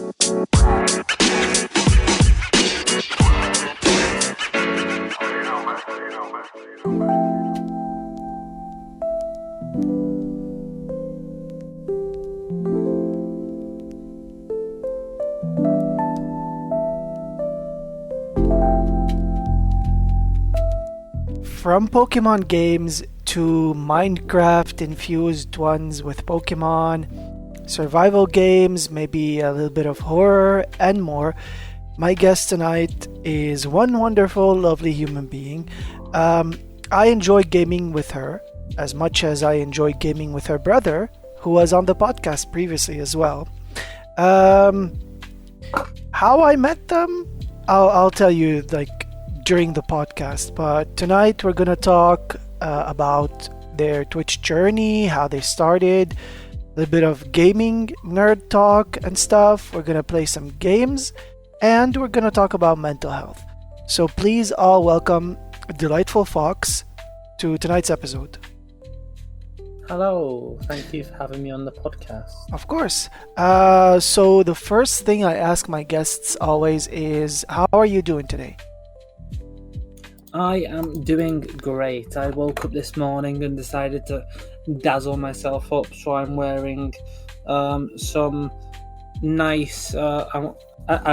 From Pokemon games to Minecraft infused ones with Pokemon, survival games, maybe a little bit of horror, and more, my guest tonight is one wonderful, lovely human being. I enjoy gaming with her as much as I enjoy gaming with her brother, who was on the podcast previously as well. How I met them, I'll tell you during the podcast, but tonight we're gonna talk about their Twitch journey, how they started, a little bit of gaming nerd talk and stuff. We're gonna play some games, and we're gonna talk about mental health. So please all welcome Delightful Fox to tonight's episode. Hello, thank you for having me on the podcast. Of course. So the first thing I ask my guests always is, how are you doing today? I am doing great. I woke up this morning and decided to dazzle myself up, so I'm wearing some nice, a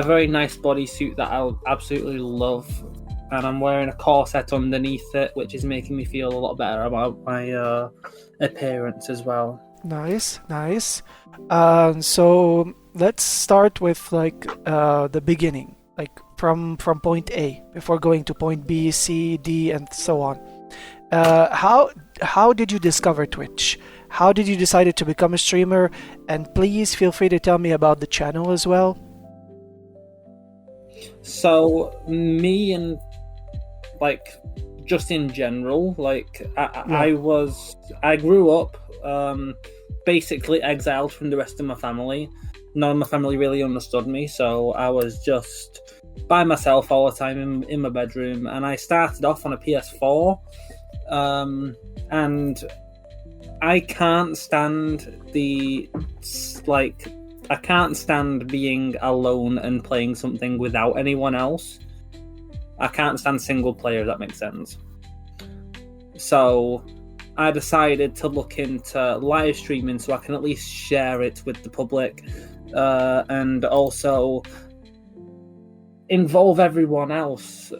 very nice bodysuit that I absolutely love, and I'm wearing a corset underneath it, which is making me feel a lot better about my appearance as well. Nice. So let's start with the beginning, from point A before going to point B, C, D, and so on. How did you discover Twitch? How did you decide to become a streamer? And please feel free to tell me about the channel as well. So me and just in general, I grew up basically exiled from the rest of my family. None of my family really understood me, so I was just by myself all the time in my bedroom, and I started off on a PS4, and I can't stand I can't stand being alone and playing something without anyone else. I can't stand single player, if that makes sense. So I decided to look into live streaming so I can at least share it with the public, and also involve everyone else,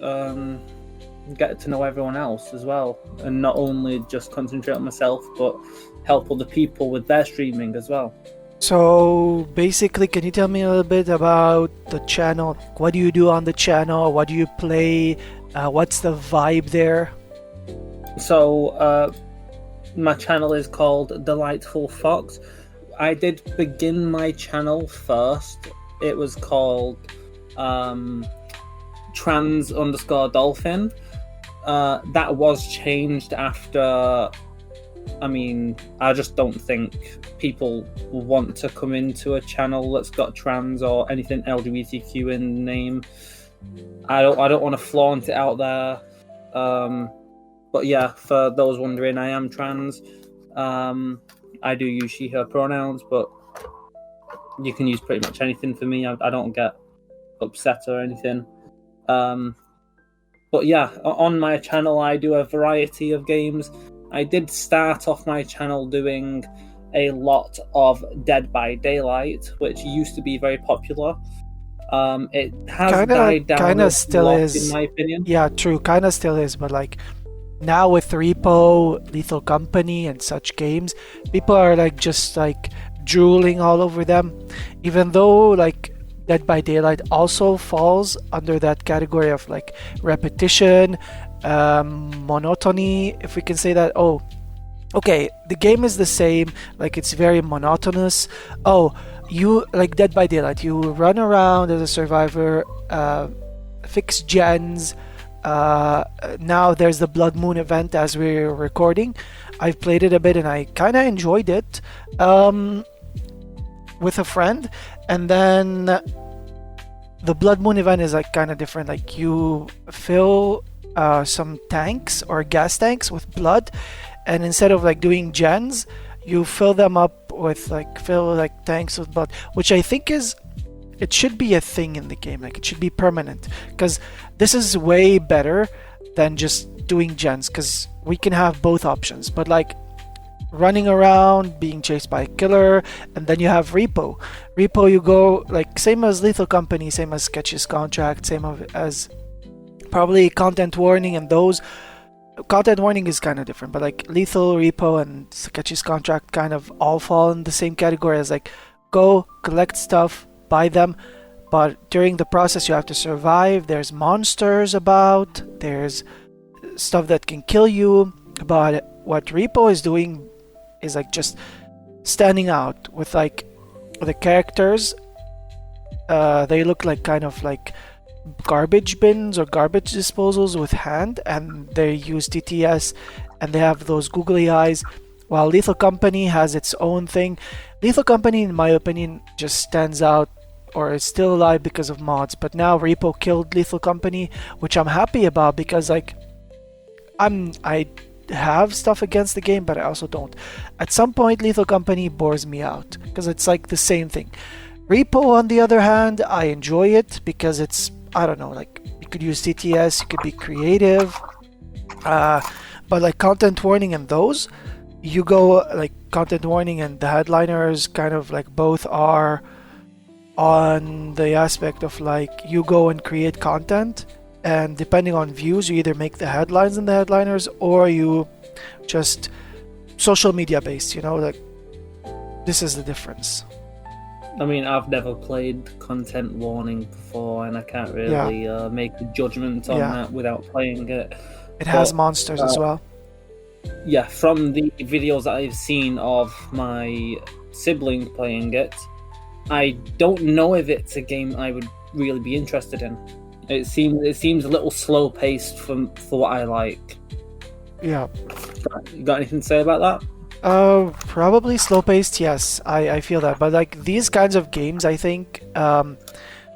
get to know everyone else as well, and not only just concentrate on myself, but help other people with their streaming as well. So basically, can you tell me a little bit about the channel? What do you do on the channel? What do you play? What's the vibe there? So my channel is called Delightful Fox. I did begin my channel first. It was called trans_dolphin. That was changed after. I just don't think people want to come into a channel that's got trans or anything LGBTQ in the name. I don't want to flaunt it out there. But yeah, for those wondering, I am trans. I do use she/her pronouns, but you can use pretty much anything for me. I don't get upset or anything. But yeah, on my channel I do a variety of games. I did start off my channel doing a lot of Dead by Daylight, which used to be very popular. It has died down kinda still lot, is, in my opinion. Yeah, true, kinda still is, but now with Repo, Lethal Company, and such games, people are just drooling all over them, even though Dead by Daylight also falls under that category of repetition, monotony, if we can say that. Oh, okay, the game is the same, it's very monotonous. Oh, you Dead by Daylight, you run around as a survivor, fix gens. Now there's the Blood Moon event as we're recording. I've played it a bit and I kind of enjoyed it with a friend, and then the Blood Moon event is kind of different. You fill some tanks or gas tanks with blood, and instead of doing gens, you fill them up with fill tanks with blood, which I think is it should be a thing in the game. Like, it should be permanent, because this is way better than just doing gens, because we can have both options. But like running around, being chased by a killer, and then you have repo. Repo, you go like same as Lethal Company, same as Sketch's Contract, same as probably Content Warning, and those. Content Warning is kind of different, but like Lethal, Repo, and Sketch's Contract kind of all fall in the same category as like go collect stuff, buy them, but during the process you have to survive. There's monsters about, there's stuff that can kill you. But what Repo is doing is like just standing out with like the characters. They look like kind of like garbage bins or garbage disposals with hand, and they use TTS, and they have those googly eyes, while Lethal Company has its own thing. Lethal Company, in my opinion, just stands out, or is still alive because of mods, but now Repo killed Lethal Company, which I'm happy about, because like I have stuff against the game, but I also don't. At some point Lethal Company bores me out because it's like the same thing. Repo, on the other hand, I enjoy it because it's, I don't know, like you could use TTS, you could be creative, but like Content Warning and those, you go like Content Warning and the Headliners kind of like both are on the aspect of like you go and create content, and depending on views you either make the headlines in the Headliners or you just social media based, you know, like this is the difference. I mean, I've never played Content Warning before, and I can't really make a judgment on that without playing it. It has monsters as well. Yeah, from the videos that I've seen of my sibling playing it, I don't know if it's a game I would really be interested in. It seems a little slow paced for what I like. Yeah. You got anything to say about that? Probably slow paced, yes. I feel that. But like these kinds of games, I think,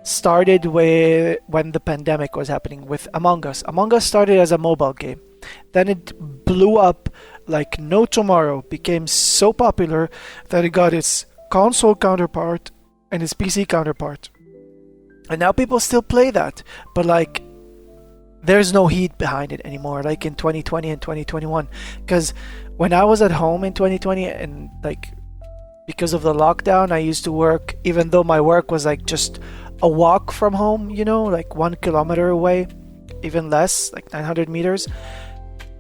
started when the pandemic was happening with Among Us. Among Us started as a mobile game. Then it blew up like no tomorrow, became so popular that it got its console counterpart and its PC counterpart. And now people still play that, but like there's no heat behind it anymore, like in 2020 and 2021. Because when I was at home in 2020, and like because of the lockdown, I used to work, even though my work was like just a walk from home, you know, like 1 kilometer away, even less, like 900 meters.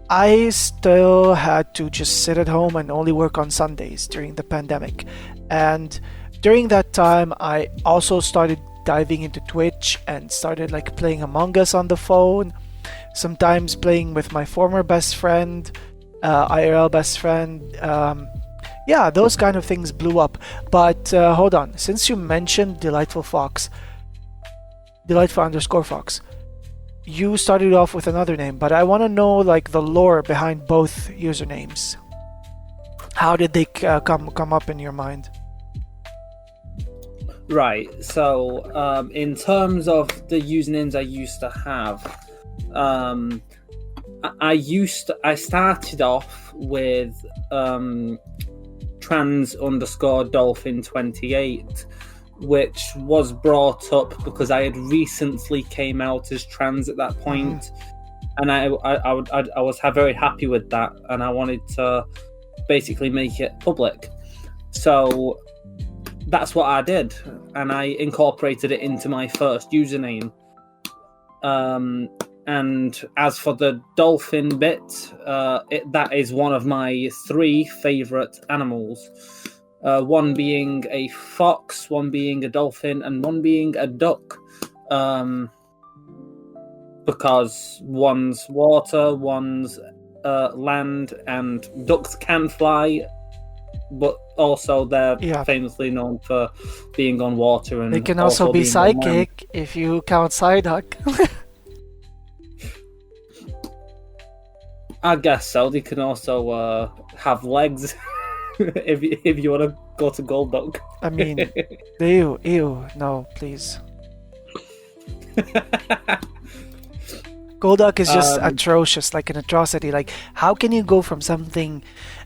I still had to just sit at home and only work on Sundays during the pandemic. And during that time, I also started diving into Twitch and started like playing Among Us on the phone, sometimes playing with my former best friend, IRL best friend. Yeah, those kind of things blew up. But hold on, since you mentioned Delightful underscore Fox, you started off with another name, but I want to know like the lore behind both usernames. How did they come up in your mind? Right, so in terms of the usernames I used to have, I started off with trans underscore dolphin 28, which was brought up because I had recently came out as trans at that point, and I was very happy with that, and I wanted to basically make it public. So that's what I did, and I incorporated it into my first username. And as for the dolphin bit, that is one of my 3 favourite animals. One being a fox, one being a dolphin, and one being a duck. Because one's water, one's land, and ducks can fly, but also they're famously known for being on water. And they can also be psychic if you count Psyduck. I guess so. They can also have legs if you want to go to Golduck. I mean, ew, no, please. Golduck is just atrocious, like an atrocity. Like, how can you go from something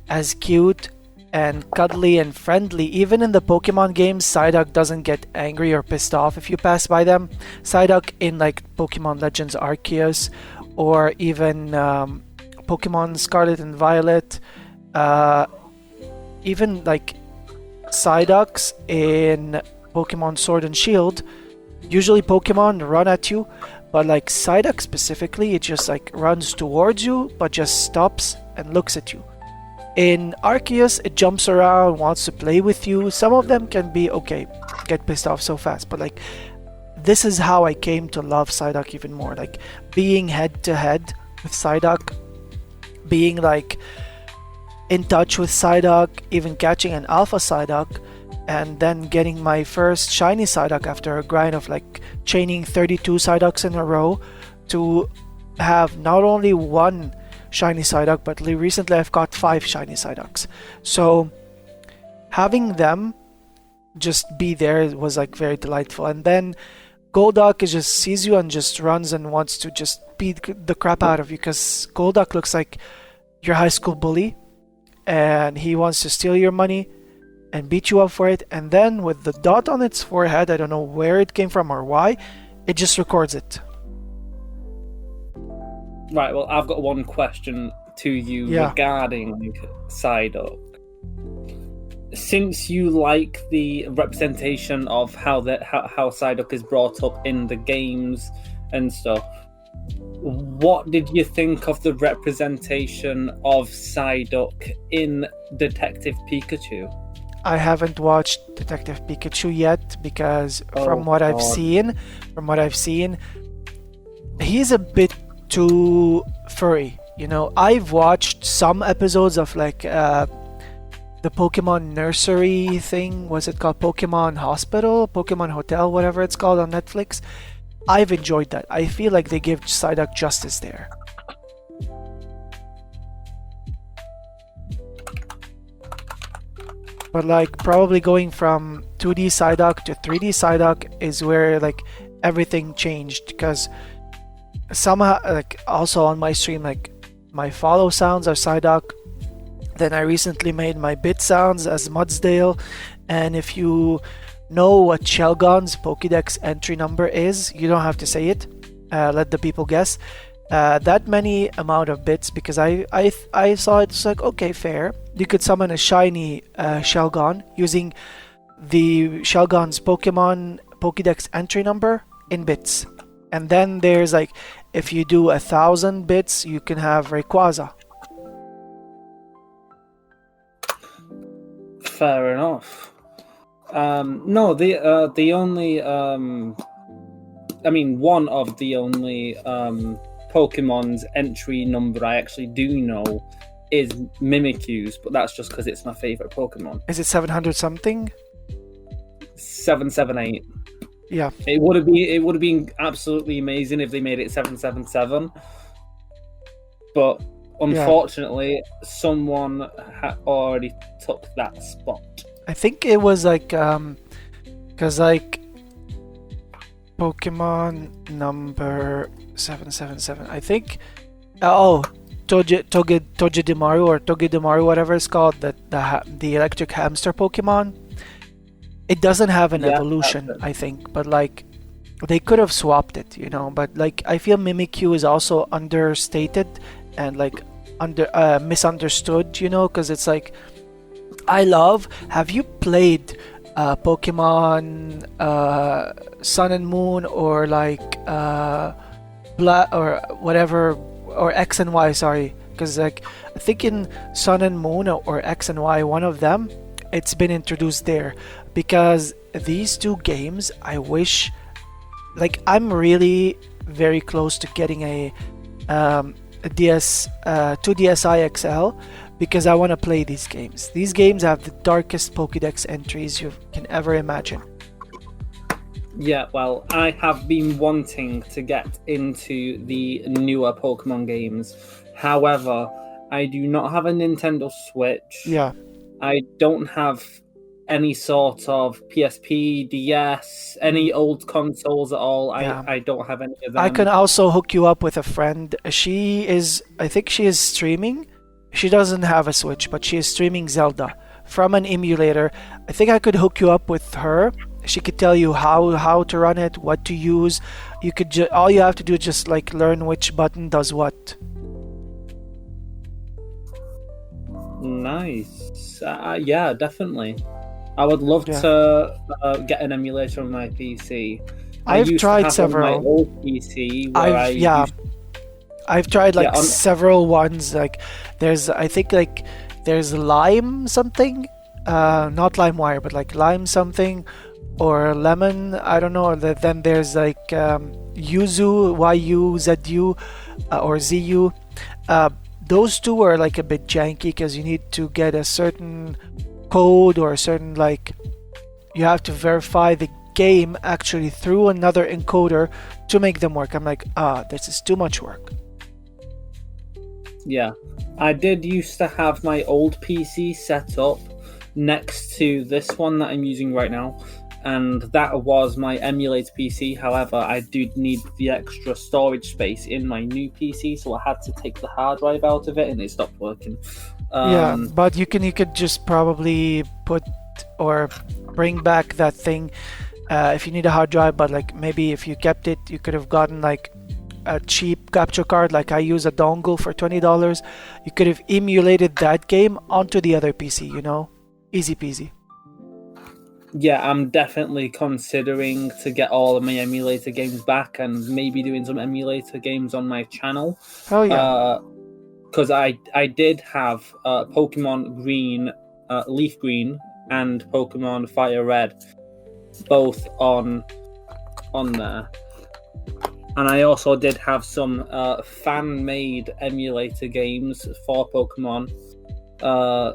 as cute and cuddly and friendly. Even in the Pokemon games, Psyduck doesn't get angry or pissed off if you pass by them. Psyduck in like Pokemon Legends Arceus or even Pokemon Scarlet and Violet, even like Psyducks in Pokemon Sword and Shield, usually Pokemon run at you, but like Psyduck specifically, it just like runs towards you, but just stops and looks at you. In Arceus, it jumps around, wants to play with you. Some of them can be okay, get pissed off so fast, but like this is how I came to love Psyduck even more. Like being head to head with Psyduck, being like in touch with Psyduck, even catching an alpha Psyduck, and then getting my first shiny Psyduck after a grind of like chaining 32 Psyducks in a row to have not only one shiny Psyduck, but recently I've got 5 shiny Psyducks. So having them just be there was like very delightful. And then Golduck is just sees you and just runs and wants to just beat the crap out of you, because Golduck looks like your high school bully and he wants to steal your money and beat you up for it. And then with the dot on its forehead, I don't know where it came from or why, it just records it. Right, well, I've got one question to you regarding Psyduck. Since you like the representation of how Psyduck is brought up in the games and stuff, what did you think of the representation of Psyduck in Detective Pikachu? I haven't watched Detective Pikachu yet because from what I've seen, he's a bit too furry. You know, I've watched some episodes of like the Pokemon nursery thing. Was it called Pokemon Hospital, Pokemon Hotel, whatever it's called on Netflix? I've enjoyed that. I feel like they give Psyduck justice there. But like probably going from 2D Psyduck to 3D Psyduck is where like everything changed, because somehow like also on my stream, like my follow sounds are Psyduck. Then I recently made my bit sounds as Mudsdale, and if you know what Shelgon's Pokédex entry number is, you don't have to say it. Let the people guess. That many amount of bits, because I saw it, it's like, okay, fair. You could summon a shiny Shelgon using the Shelgon's Pokemon Pokédex entry number in bits. And then there's like, if you do 1,000 bits, you can have Rayquaza. Fair enough. No, the only I mean, one of the only Pokemon's entry number I actually do know is Mimikyu's, but that's just because it's my favorite Pokemon. Is it 700 something? 778. Yeah. It would have been absolutely amazing if they made it 777. But unfortunately, someone already took that spot. I think it was like because like Pokemon number 777. I think Togedemaru or Togedemaru, whatever it's called, the electric hamster Pokemon. It doesn't have an evolution, I think, but like they could have swapped it, you know. But like I feel Mimikyu is also understated and like misunderstood, you know, because it's like have you played Pokemon Sun and Moon or like Black or whatever, or X and Y, sorry, because like I think in Sun and Moon or X and Y, one of them, it's been introduced there, because these two games, I wish, like I'm really very close to getting a DS 2DSi XL, because I want to play these games. These games have the darkest Pokédex entries you can ever imagine. Yeah, well, I have been wanting to get into the newer Pokemon games. However, I do not have a Nintendo Switch. Yeah. I don't have any sort of PSP, DS, any old consoles at all. I don't have any of them. I can also hook you up with a friend. I think she is streaming. She doesn't have a Switch, but she is streaming Zelda from an emulator. I think I could hook you up with her. She could tell you how to run it, what to use. You could all you have to do is just like learn which button does what. Nice. Yeah, definitely. I would love Yeah. to get an emulator on my PC. I've used to tried have several. On my old PC where I've tried like Yeah, several ones. Like I think like there's Lime something, not LimeWire, but like Lime something, or Lemon. I don't know. Then there's like Yuzu, YUZU, or ZU. Those two are like a bit janky because you need to get a certain code or a certain like you have to verify the game actually through another encoder to make them work. I'm like, this is too much work. Yeah, I did used to have my old PC set up next to this one that I'm using right now, and that was my emulator PC. However, I do need the extra storage space in my new PC, so I had to take the hard drive out of it, and it stopped working. Yeah, but you could just probably put or bring back that thing if you need a hard drive. But like maybe if you kept it, you could have gotten like a cheap capture card. Like I use a dongle for $20. You could have emulated that game onto the other PC. Easy peasy. Yeah, I'm definitely considering to get all of my emulator games back and maybe doing some emulator games on my channel. Oh yeah. Because I did have Pokemon Green, Leaf Green, and Pokemon Fire Red, both on there. And I also did have some fan-made emulator games for Pokemon,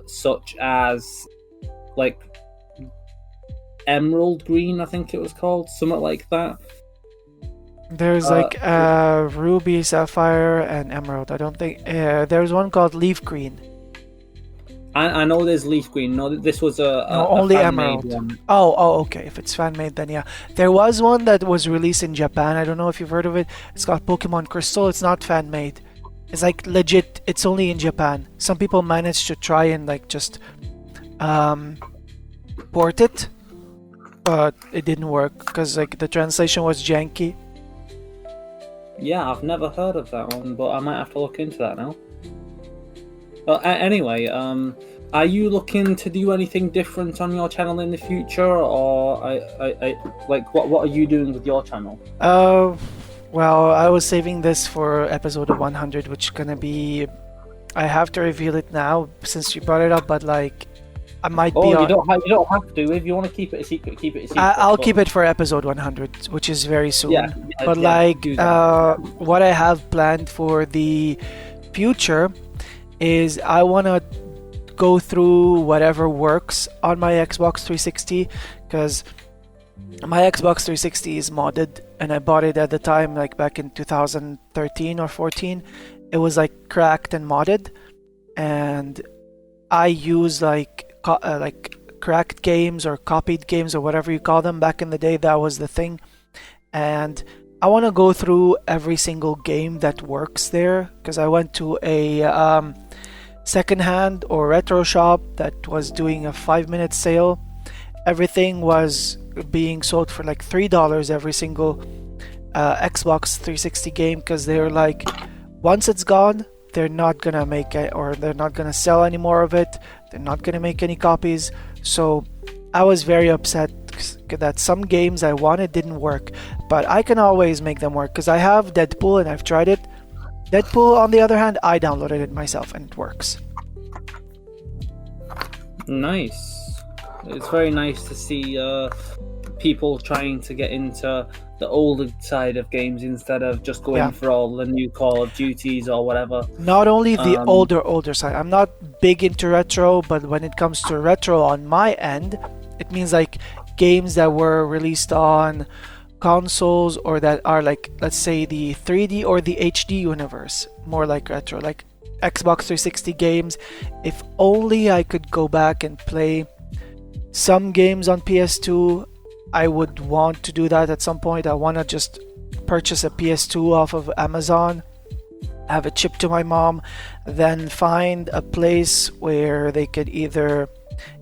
such as like Emerald Green, I think it was called, something like that. There's like Ruby, Sapphire, and Emerald. I don't think there's one called Leaf Green. I know there's Leaf Green. No, this was only Emerald. One. Oh, okay. If it's fan made, then yeah. There was one that was released in Japan. I don't know if you've heard of it. It's called Pokemon Crystal. It's not fan made. It's like legit. It's only in Japan. Some people managed to try and like just port it, but it didn't work because like the translation was janky. Yeah, I've never heard of that one, but I might have to look into that now. Anyway, are you looking to do anything different on your channel in the future, or I like what are you doing with your channel? Well, I was saving this for episode 100, which is gonna be. I have to reveal it now since you brought it up, but like, I might be. You don't have to. If you want to keep it a secret, keep it a secret. I'll keep it for episode 100, which is very soon. Yeah, but what I have planned for the future is I want to go through whatever works on my Xbox 360, because my Xbox 360 is modded and I bought it at the time like back in 2013 or 14. It was like cracked and modded, and I use like cracked games or copied games or whatever you call them. Back in the day, that was the thing, and I want to go through every single game that works there, because I went to a secondhand or retro shop that was doing a 5-minute sale. Everything was being sold for like $3 every single Xbox 360 game, because they're like, once it's gone, they're not gonna make it, or they're not gonna sell any more of it. They're not gonna make any copies. So I was very upset that some games I wanted didn't work, but I can always make them work because I have Deadpool and I've tried it. Deadpool, on the other hand, I downloaded it myself and it works. Nice. It's very nice to see people trying to get into the older side of games instead of just going for all the new Call of Duties or whatever. Not only the older side. I'm not big into retro, but when it comes to retro on my end, it means like games that were released on consoles or that are like, let's say, the 3D or the HD universe, more like retro, like Xbox 360 games. If only I could go back and play some games on PS2, I would want to do that at some point. I want to just purchase a PS2 off of Amazon, have it shipped to my mom, then find a place where they could either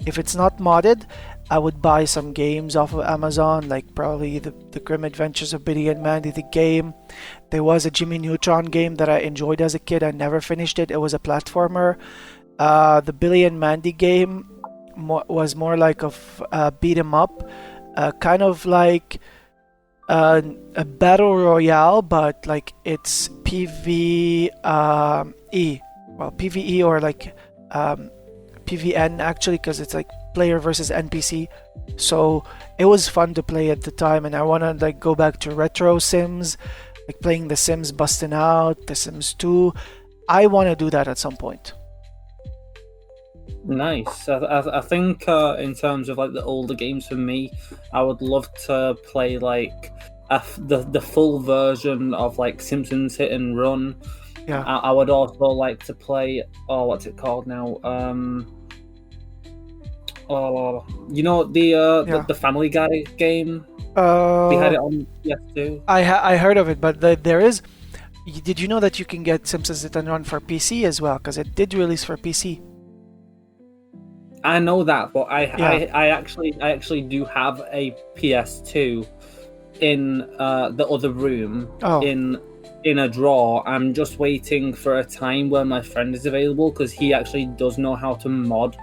If it's not modded, I would buy some games off of Amazon, like probably the Grim Adventures of Billy and Mandy, the game. There was a Jimmy Neutron game that I enjoyed as a kid. I never finished it. It was a platformer. The Billy and Mandy game was more like a beat 'em up, kind of like a battle royale, but like it's PvE, well, PvE or like PvN actually, because it's like player versus NPC. So it was fun to play at the time, and I want to like go back to retro Sims, like playing The Sims Busting Out, The Sims 2. I want to do that at some point. Nice. I think in terms of like the older games for me, I would love to play like the full version of like Simpsons Hit and Run. Yeah. I would also like to play. Oh, what's it called now? Oh, you know the Family Guy game. We had it on PS2. I heard of it, but there is. Did you know that you can get Simpsons Hit and Run for PC as well? Because it did release for PC. I know that, but I actually do have a PS2 in the other room in a drawer. I'm just waiting for a time where my friend is available, because he actually does know how to mod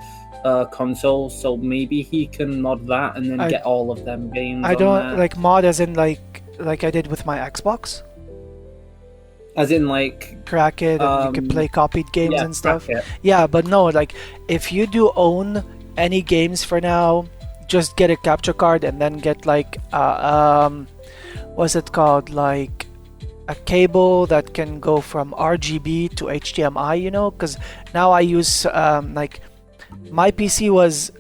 consoles, so maybe he can mod that and then get all of them games. I don't like mod as in like I did with my Xbox. As in like crack it and you can play copied games and stuff. It. Yeah, but no, like if you do own any games for now, just get a capture card and then get like what's it called, like a cable that can go from RGB to HDMI, you know, because now I use like my PC was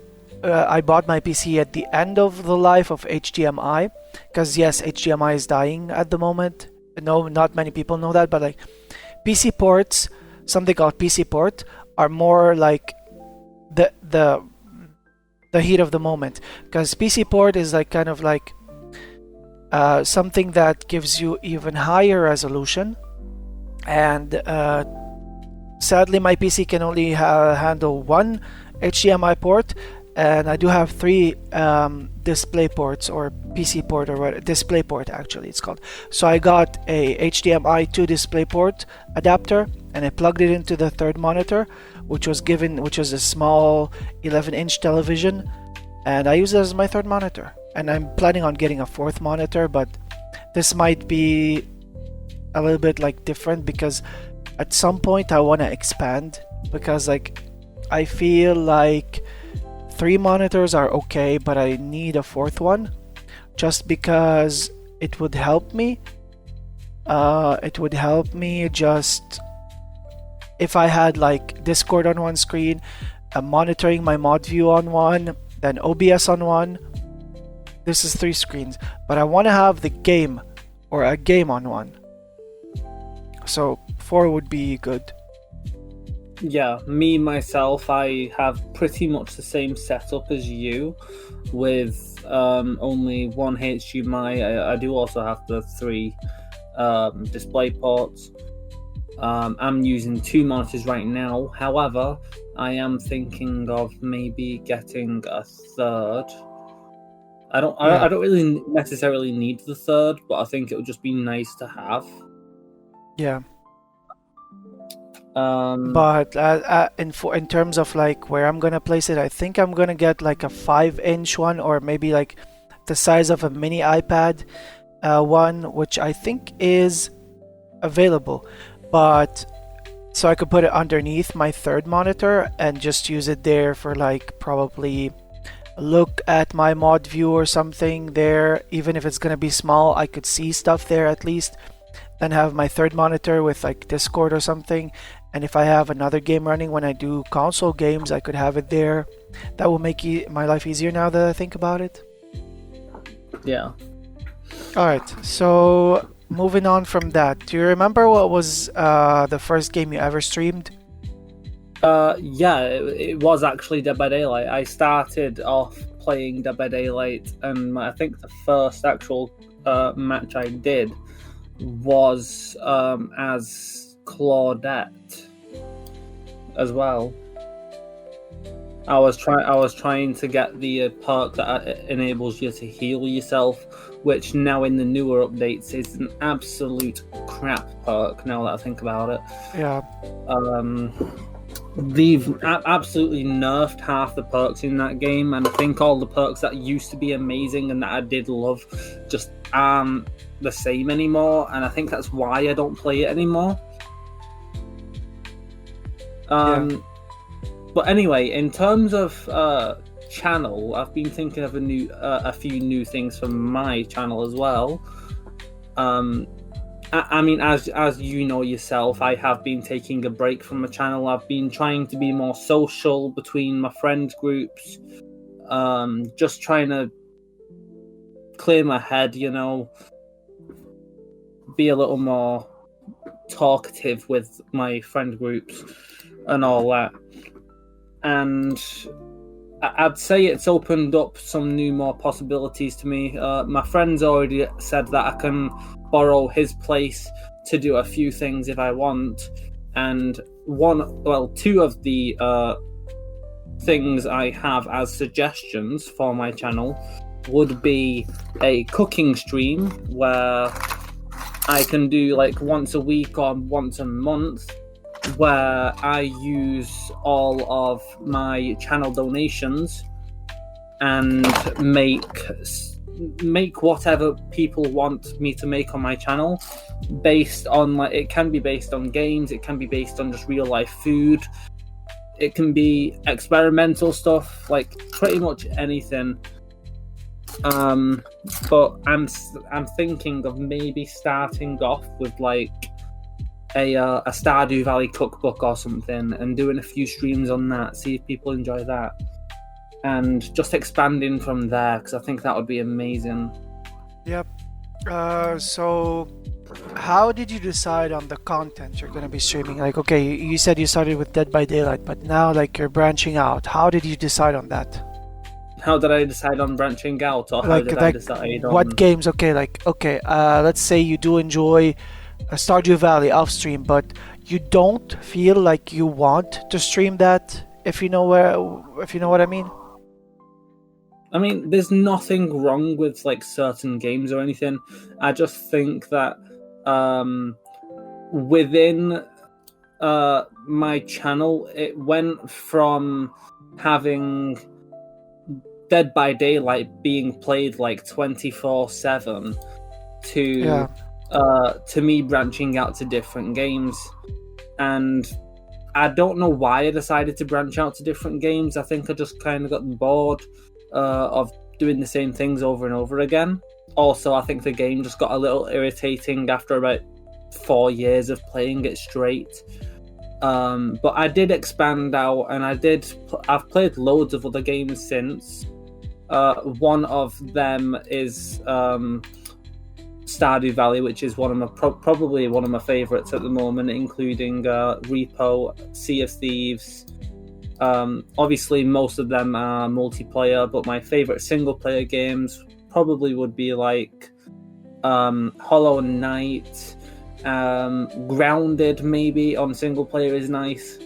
I bought my PC at the end of the life of HDMI, because yes, HDMI is dying at the moment. No, not many people know that, but like PC ports, something called PC port, are more like the heat of the moment, because PC port is like kind of like something that gives you even higher resolution, and sadly my PC can only handle one HDMI port, and I do have 3 display ports, or PC port, or what, display port actually it's called. So I got a HDMI 2 display port adapter, and I plugged it into the third monitor, which was a small 11-inch television, and I use it as my third monitor. And I'm planning on getting a 4th monitor, but this might be a little bit like different, because at some point I want to expand, because like I feel like 3 monitors are okay, but I need a 4th one, just because it would help me. It would help me just if I had like Discord on one screen, monitoring my mod view on one, then OBS on one. This is 3 screens, but I want to have the game or a game on one. So 4 would be good. Yeah, me myself, I have pretty much the same setup as you, with only one HDMI. I do also have the 3 display ports. I'm using 2 monitors right now. However, I am thinking of maybe getting a 3rd. I don't really necessarily need the 3rd, but I think it would just be nice to have. Yeah. But in terms of like where I'm gonna place it, I think I'm gonna get like a 5-inch one, or maybe like the size of a mini iPad one, which I think is available. But so I could put it underneath my 3rd monitor and just use it there for like probably look at my mod view or something there. Even if it's gonna be small, I could see stuff there at least. Then have my 3rd monitor with like Discord or something, and if I have another game running when I do console games, I could have it there. That will make my life easier now that I think about it. Yeah. Alright, so moving on from that, do you remember what was the first game you ever streamed? Yeah, it was actually Dead by Daylight. I started off playing Dead by Daylight, and I think the first actual match I did was as Claudette as well. I was trying to get the perk that enables you to heal yourself, which now in the newer updates is an absolute crap perk. Now that I think about it, Yeah. They've absolutely nerfed half the perks in that game, and I think all the perks that used to be amazing and that I did love just aren't the same anymore. And I think that's why I don't play it anymore. But anyway, in terms of channel, I've been thinking of a few new things for my channel as well. I mean, as you know yourself, I have been taking a break from the channel. I've been trying to be more social between my friend groups, just trying to clear my head, you know, be a little more talkative with my friend groups and all that. And I'd say it's opened up some more possibilities to me. My friend's already said that I can borrow his place to do a few things if I want. And two of the things I have as suggestions for my channel would be a cooking stream where I can do like once a week or once a month, where I use all of my channel donations and make whatever people want me to make on my channel, based on it can be based on games, it can be based on just real life food, it can be experimental stuff, like pretty much anything. But I'm thinking of maybe starting off with like a Stardew Valley cookbook or something, and doing a few streams on that, see if people enjoy that, and just expanding from there, because I think that would be amazing. Yep. So how did you decide on the content you're going to be streaming? Like, okay, you said you started with Dead by Daylight, but now like you're branching out. How did you decide on that? How did I decide on branching out, or how did I decide on what games? Okay, let's say you do enjoy Stardew Valley off stream, but you don't feel like you want to stream that, if you know what I mean. I mean, there's nothing wrong with like certain games or anything. I just think that within my channel, it went from having Dead by Daylight being played like 24/7 to me branching out to different games. And I don't know why I decided to branch out to different games. I think I just kind of got bored of doing the same things over and over again. Also, I think the game just got a little irritating after about 4 years of playing it straight. But I did expand out, and I've played loads of other games since. One of them is Stardew Valley, which is probably one of my favorites at the moment, including Repo, Sea of Thieves. Obviously, most of them are multiplayer, but my favorite single-player games probably would be like Hollow Knight, Grounded. Maybe on single-player is nice.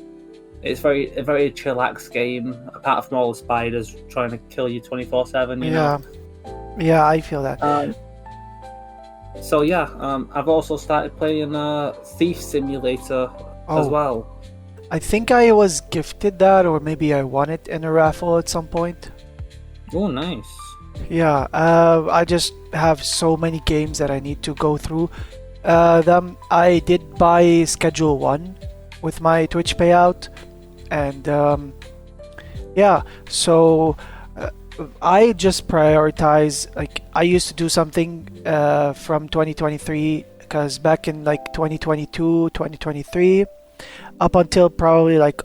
It's a very chillax game, apart from all the spiders trying to kill you 24/7. You know? Yeah, I feel that. So yeah, I've also started playing Thief Simulator as well. I think I was gifted that, or maybe I won it in a raffle at some point. Oh, nice. Yeah, I just have so many games that I need to go through. I did buy Schedule 1 with my Twitch payout, and so I just prioritize, like, I used to do something from 2023, because back in like 2022, 2023, up until probably like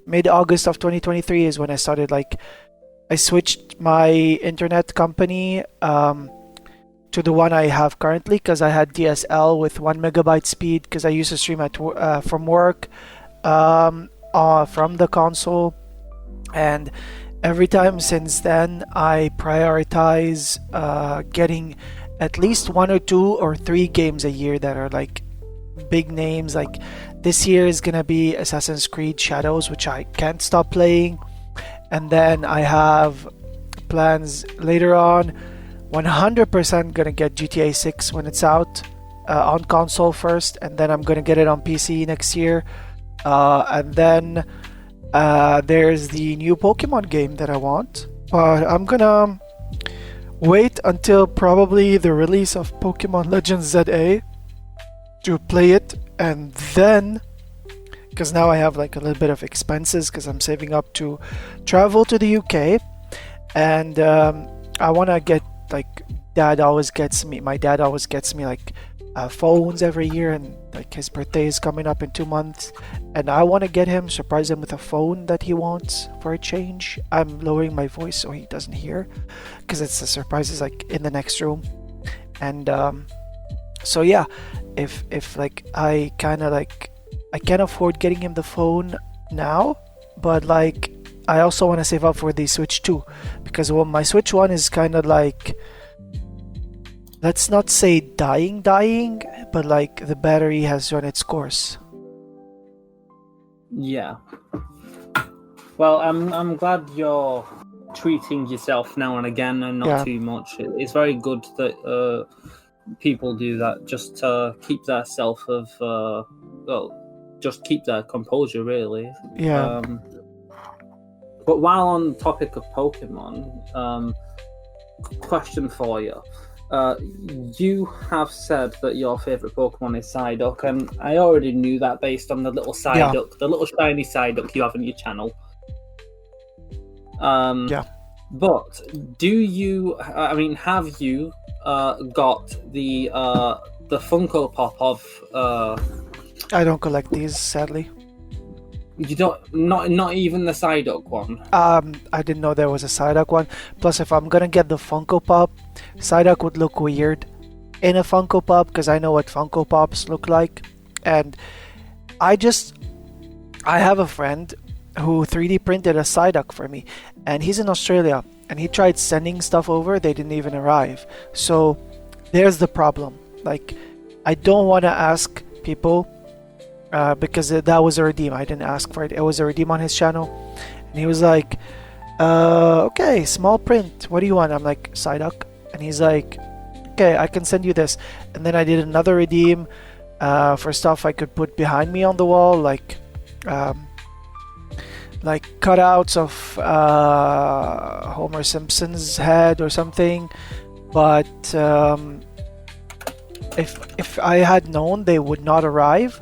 mid-August of 2023 is when I started, like, I switched my internet company to the one I have currently, because I had DSL with 1 megabyte speed, because I used to stream from work from the console. And every time since then, I prioritize getting at least 1 or 2 or 3 games a year that are like big names. Like this year is gonna be Assassin's Creed Shadows, which I can't stop playing. and then I have plans later on. 100% gonna get GTA 6 when it's out on console first, and then I'm gonna get it on PC next year. And then there's the new Pokemon game that I want, but I'm gonna wait until probably the release of Pokemon Legends ZA to play it, and then, because now I have like a little bit of expenses because I'm saving up to travel to the UK, and I want to get like my dad always gets me like phones every year, and like his birthday is coming up in 2 months, and I want to surprise him with a phone that he wants for a change. I'm lowering my voice so he doesn't hear, because it's the surprise is like in the next room. And so yeah, if like I can't afford getting him the phone now, but like I also want to save up for the Switch 2, because my Switch 1 is kind of like, let's not say dying, but like the battery has run its course. Yeah. Well, I'm glad you're treating yourself now and again, and not too much. It's very good that people do that, just to keep their just keep their composure, really. Yeah. But while on the topic of Pokemon, question for you. You have said that your favourite Pokemon is Psyduck, and I already knew that based on the little Psyduck, the little shiny Psyduck you have on your channel. But do you? Have you got the Funko Pop of? I don't collect these, sadly. You don't, not even the Psyduck one. I didn't know there was a Psyduck one. Plus, if I'm gonna get the Funko Pop, Psyduck would look weird in a Funko Pop, because I know what Funko Pops look like. And I have a friend who 3D printed a Psyduck for me, and he's in Australia, and he tried sending stuff over, they didn't even arrive. So there's the problem. Like, I don't want to ask people. Because that was a redeem. I didn't ask for it. It was a redeem on his channel, and he was like, "Okay, small print. What do you want?" I'm like, "Psyduck," and he's like, "Okay, I can send you this." And then I did another redeem for stuff I could put behind me on the wall, like cutouts of Homer Simpson's head or something. But if I had known they would not arrive,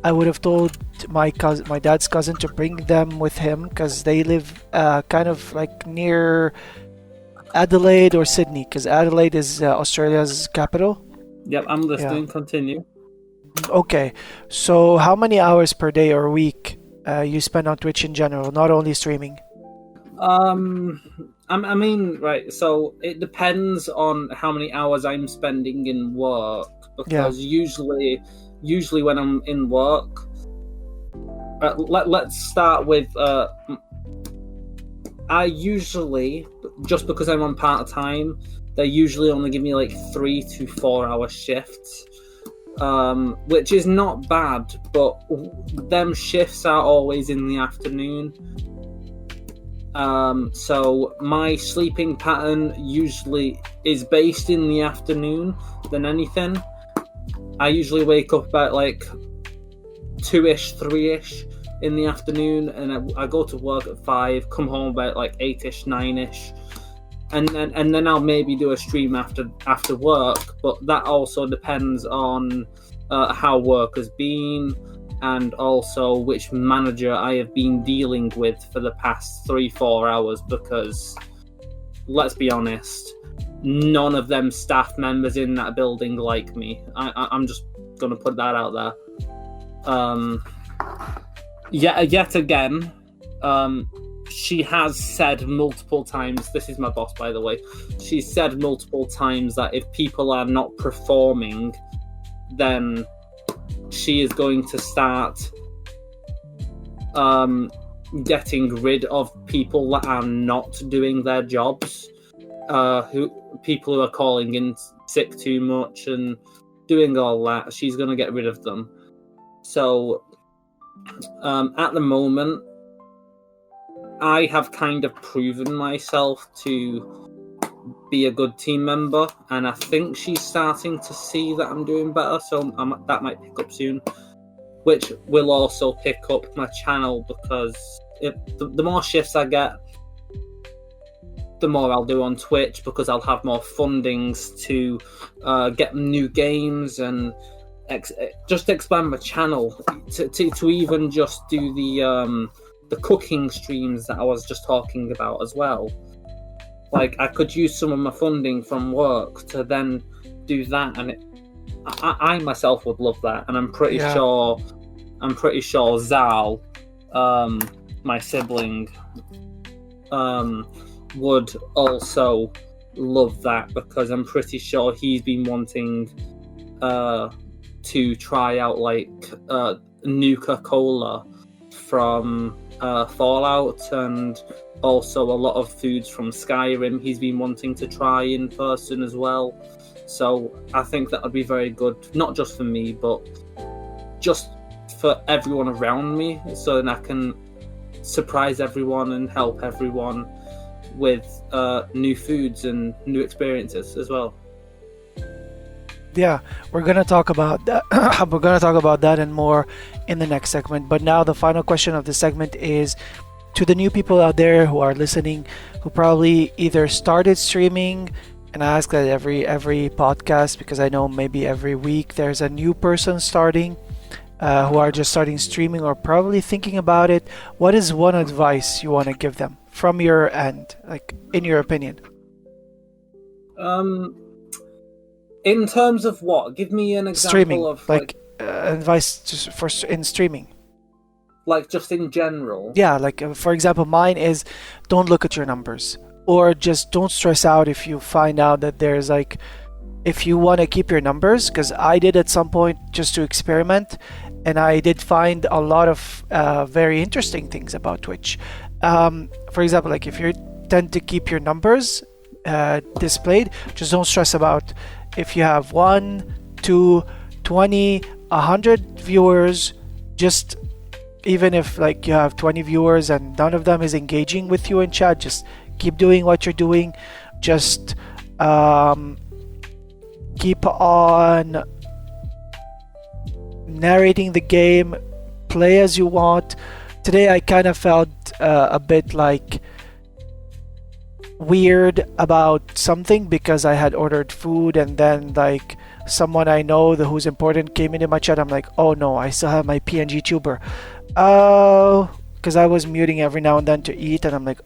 I would have told my dad's cousin to bring them with him, because they live kind of like near Adelaide or Sydney, because Adelaide is Australia's capital. Yep, I'm listening. Yeah. Continue. Okay, so how many hours per day or week you spend on Twitch in general, not only streaming? Right, so it depends on how many hours I'm spending in work, because usually when I'm in work, let's start with I usually, just because I'm on part-time, they usually only give me like 3 to 4 hour shifts, which is not bad, but them shifts are always in the afternoon. So my sleeping pattern usually is based in the afternoon than anything. I usually wake up about like 2ish, 3ish in the afternoon, and I go to work at 5, come home about like 8ish, 9ish, and then I'll maybe do a stream after work. But that also depends on how work has been, and also which manager I have been dealing with for the past 3-4 hours, because let's be honest, none of them staff members in that building like me. I'm just gonna put that out there. Yet again, she has said multiple times, this is my boss, by the way, she's said multiple times that if people are not performing, then she is going to start getting rid of people that are not doing their jobs. People who are calling in sick too much and doing all that, she's going to get rid of them. So at the moment, I have kind of proven myself to be a good team member, and I think she's starting to see that I'm doing better, so that might pick up soon, which will also pick up my channel, because the more shifts I get, the more I'll do on Twitch, because I'll have more fundings to get new games and just expand my channel to even just do the cooking streams that I was just talking about as well. Like, I could use some of my funding from work to then do that, and I myself would love that, and I'm pretty sure Zal, my sibling, would also love that, because I'm pretty sure he's been wanting to try out like Nuka-Cola from Fallout, and also a lot of foods from Skyrim he's been wanting to try in person as well. So I think that would be very good, not just for me, but just for everyone around me, so then I can surprise everyone and help everyone with new foods and new experiences as well. Yeah, we're gonna talk about that. We're gonna talk about that and more in the next segment. But now the final question of the segment is to the new people out there who are listening, who probably either started streaming, and I ask that every podcast, because I know maybe every week there's a new person starting, who are just starting streaming or probably thinking about it. What is one advice you want to give them from your end, like in your opinion? In terms of what? Give me an example Streaming, of advice just for in streaming. Like just in general. Yeah, like for example, mine is don't look at your numbers, or just don't stress out if you find out that there's like, if you want to keep your numbers, because I did at some point just to experiment, and I did find a lot of very interesting things about Twitch. For example, like if you tend to keep your numbers displayed, just don't stress about if you have 1, 2, 20, 100 viewers. Just even if like you have 20 viewers and none of them is engaging with you in chat, just keep doing what you're doing. Just keep on narrating the game, play as you want. Today I kind of felt a bit like weird about something, because I had ordered food and then like someone I know who's important came into my chat. I'm like, oh no, I still have my PNG tuber. Because I was muting every now and then to eat, and I'm like,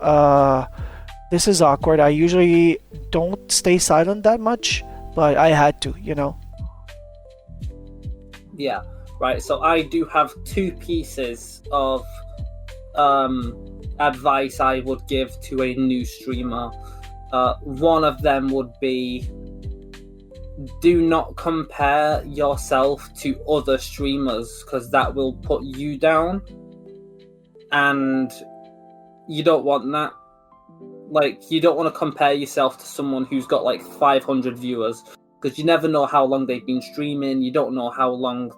this is awkward. I usually don't stay silent that much, but I had to, you know. Yeah, right. So I do have 2 pieces of advice I would give to a new streamer. One of them would be, do not compare yourself to other streamers, because that will put you down, and you don't want that. Like, you don't want to compare yourself to someone who's got like 500 viewers, because you never know how long they've been streaming. You don't know how long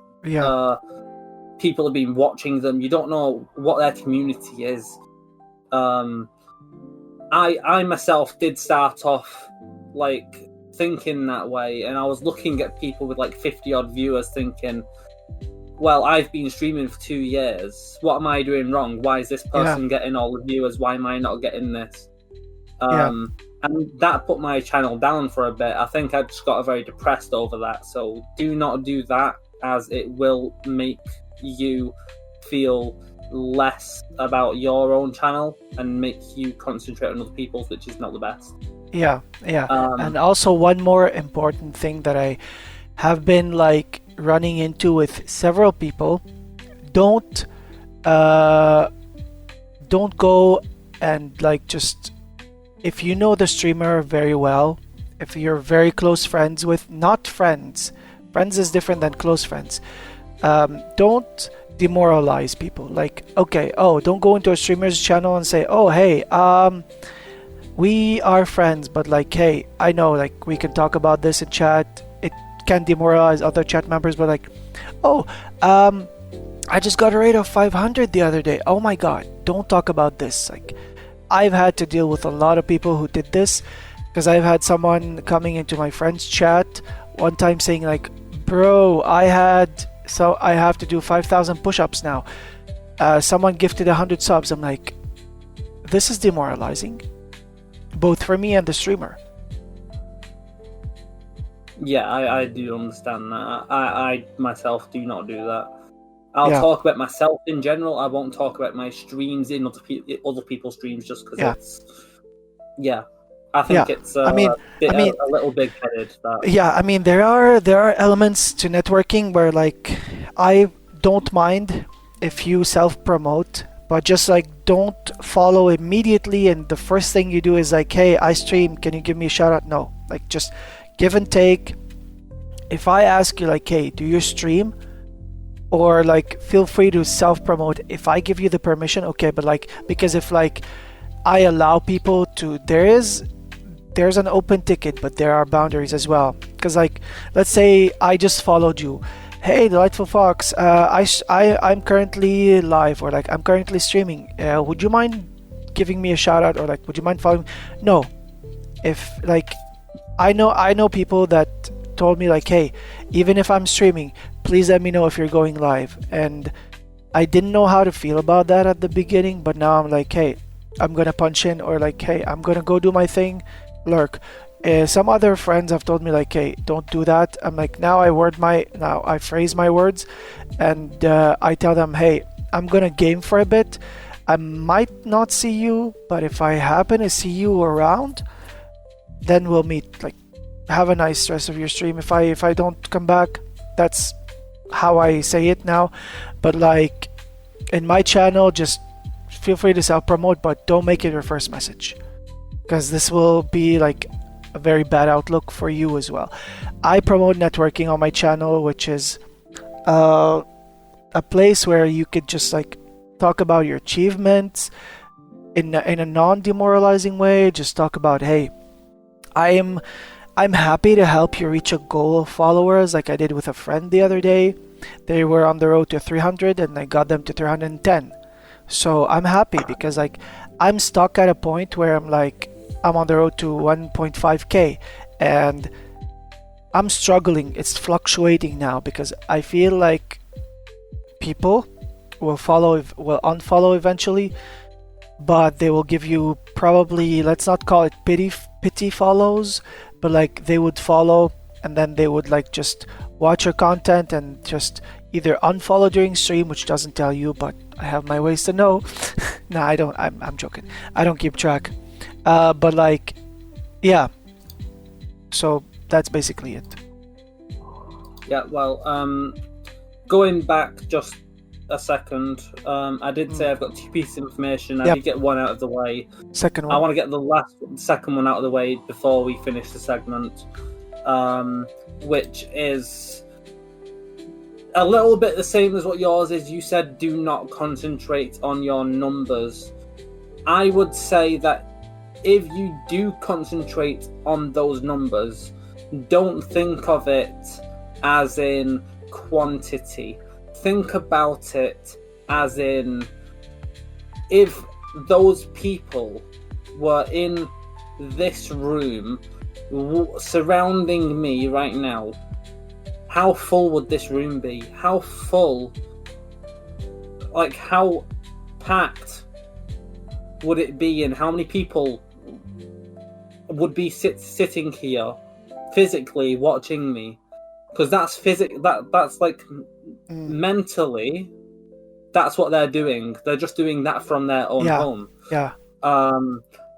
people have been watching them. You don't know what their community is. I myself did start off like thinking that way, and I was looking at people with like 50 odd viewers thinking, well, I've been streaming for 2 years. What am I doing wrong? Why is this person getting all the viewers? Why am I not getting this? And that put my channel down for a bit. I think I just got very depressed over that. So do not do that, as it will make you feel less about your own channel and make you concentrate on other people's, which is not the best. And also one more important thing that I have been like running into with several people: don't go and like, just if you know the streamer very well, if you're very close friends with, not friends is different than close friends, don't demoralize people. Like, okay, don't go into a streamer's channel and say, oh hey, we are friends, but like, hey, I know like we can talk about this in chat. It can demoralize other chat members, but like, I just got a rate of 500 the other day. Oh my god, don't talk about this. Like, I've had to deal with a lot of people who did this, because I've had someone coming into my friend's chat one time saying like, bro, I have to do 5,000 push-ups now. Someone gifted 100 subs. I'm like, this is demoralizing, both for me and the streamer. Yeah, I do understand that. I myself do not do that. I'll talk about myself in general. I won't talk about my streams in other people's streams just because it's... Yeah. I think it's a little big-headed. Yeah, I mean, there are elements to networking where, like, I don't mind if you self-promote, but just, like, don't follow immediately and the first thing you do is like, hey, I stream, can you give me a shout-out? No. Like, just give and take. If I ask you, like, hey, do you stream? Or, like, feel free to self-promote. If I give you the permission, okay, but, like, because if, like, I allow people to... There's an open ticket, but there are boundaries as well. Because, like, let's say I just followed you. Hey, Delightful Fox, I'm currently live, or like I'm currently streaming. Would you mind giving me a shout out, or like would you mind following? No. If like I know people that told me like, hey, even if I'm streaming, please let me know if you're going live. And I didn't know how to feel about that at the beginning, but now I'm like, hey, I'm gonna punch in, or like, hey, I'm gonna go do my thing. Lurk. Some other friends have told me like, hey, don't do that. I'm like, now I phrase my words, and I tell them, hey, I'm gonna game for a bit. I might not see you, but if I happen to see you around, then we'll meet. Like, have a nice rest of your stream. If I don't come back, that's how I say it now. But like in my channel, just feel free to self-promote, but don't make it your first message, because this will be like a very bad outlook for you as well. I promote networking on my channel, which is a place where you could just like talk about your achievements in a non-demoralizing way. Just talk about, hey, I'm happy to help you reach a goal of followers, like I did with a friend the other day. They were on the road to 300 and I got them to 310. So I'm happy because like I'm stuck at a point where I'm on the road to 1.5k and I'm struggling. It's fluctuating now because I feel like people will unfollow eventually, but they will give you probably, let's not call it pity follows, but like they would follow and then they would like just watch your content and just either unfollow during stream, which doesn't tell you, but I have my ways to know. No, I don't. I'm joking. I don't keep track. But like, yeah. So that's basically it. Yeah. Well, going back just a second, I did say I've got two pieces of information. I did get one out of the way. Second one. I want to get the second one out of the way before we finish the segment, which is a little bit the same as what yours is. You said do not concentrate on your numbers. I would say that if you do concentrate on those numbers, don't think of it as in quantity. Think about it as in, if those people were in this room surrounding me right now, how full would this room be? How full, like how packed would it be, and how many people would be sitting here physically watching me? Because that's that's like mentally, that's what they're doing. They're just doing that from their own home. Yeah.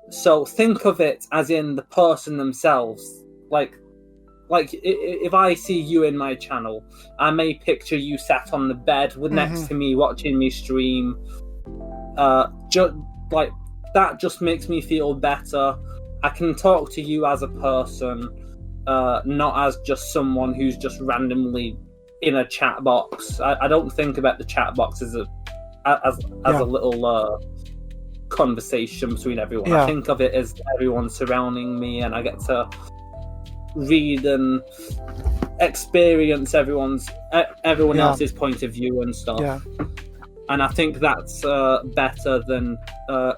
So think of it as in the person themselves. Like if I see you in my channel, I may picture you sat on the bed next to me watching me stream. Like that just makes me feel better. I can talk to you as a person, not as just someone who's just randomly in a chat box. I don't think about the chat box as a little conversation between everyone. I think of it as everyone surrounding me, and I get to read and experience everyone else's point of view and stuff. and I think that's better than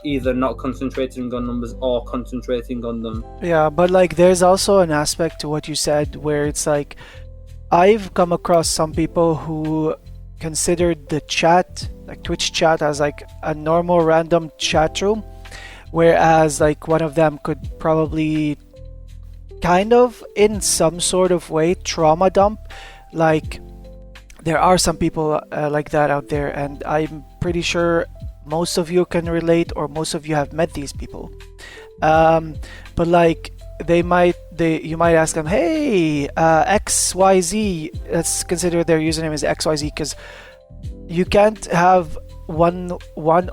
either not concentrating on numbers or concentrating on them. Yeah, but like there's also an aspect to what you said where it's like I've come across some people who considered the chat, like Twitch chat, as like a normal random chat room, whereas like one of them could probably kind of in some sort of way trauma dump. Like there are some people like that out there, and I'm pretty sure most of you can relate, or most of you have met these people. But like you might ask them, hey, XYZ, let's consider their username is XYZ, because you can't have one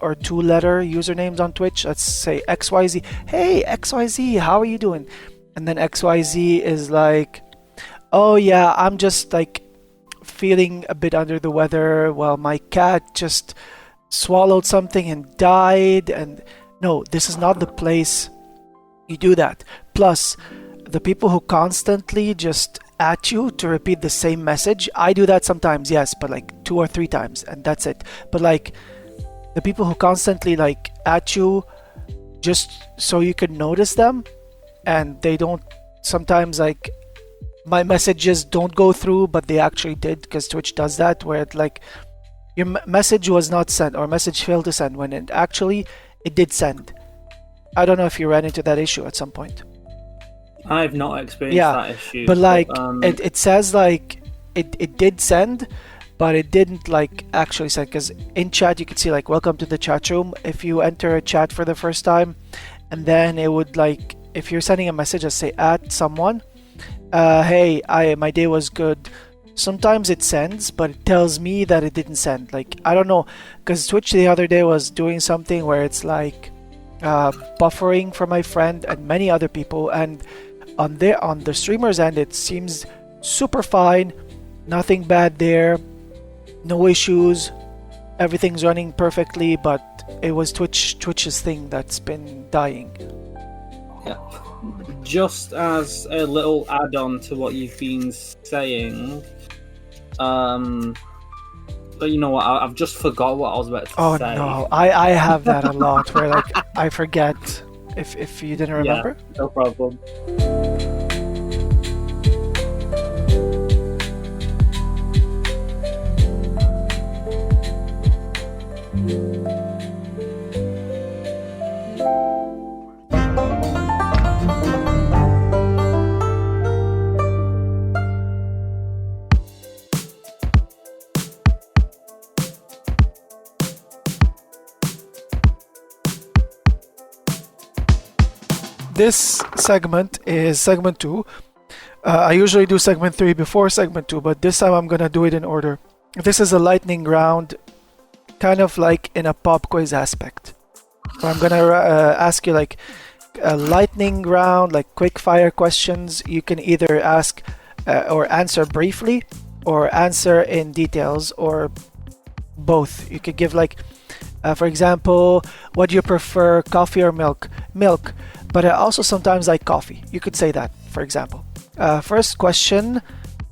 or two letter usernames on Twitch. Let's say XYZ, hey XYZ, how are you doing? And then XYZ is like, oh yeah, I'm just like feeling a bit under the weather. Well, my cat just swallowed something and died. And no, this is not the place you do that. Plus, the people who constantly just at you to repeat the same message, I do that sometimes, yes, but like 2 or 3 times, and that's it. But like the people who constantly like at you just so you could notice them, and they don't, sometimes like my messages don't go through, but they actually did, because Twitch does that, where it like your message was not sent or message failed to send when it did send. I don't know if you ran into that issue at some point. I've not experienced Yeah, that issue. but like it says like it did send, but it didn't like actually send, because in chat you could see like welcome to the chat room if you enter a chat for the first time, and then it would like, if you're sending a message, let's say at someone, hey, my day was good. Sometimes it sends, but it tells me that it didn't send. Like I don't know, because Twitch the other day was doing something where it's like buffering for my friend and many other people, and on the streamer's end it seems super fine, nothing bad there, no issues, everything's running perfectly, but it was Twitch's thing that's been dying. Yeah. Just as a little add-on to what you've been saying, but you know what? I've just forgot what I was about to say. Oh no, I have that a lot where like I forget if you didn't remember. Yeah, no problem. This segment is segment 2. I usually do segment 3 before segment 2, but this time I'm gonna do it in order. This is a lightning round, kind of like in a pop quiz aspect. So I'm gonna ask you like a lightning round, like quick fire questions. You can either ask or answer briefly, or answer in details, or both. You could give like, for example, what do you prefer, coffee or milk? Milk. But I also sometimes like coffee. You could say that, for example. First question,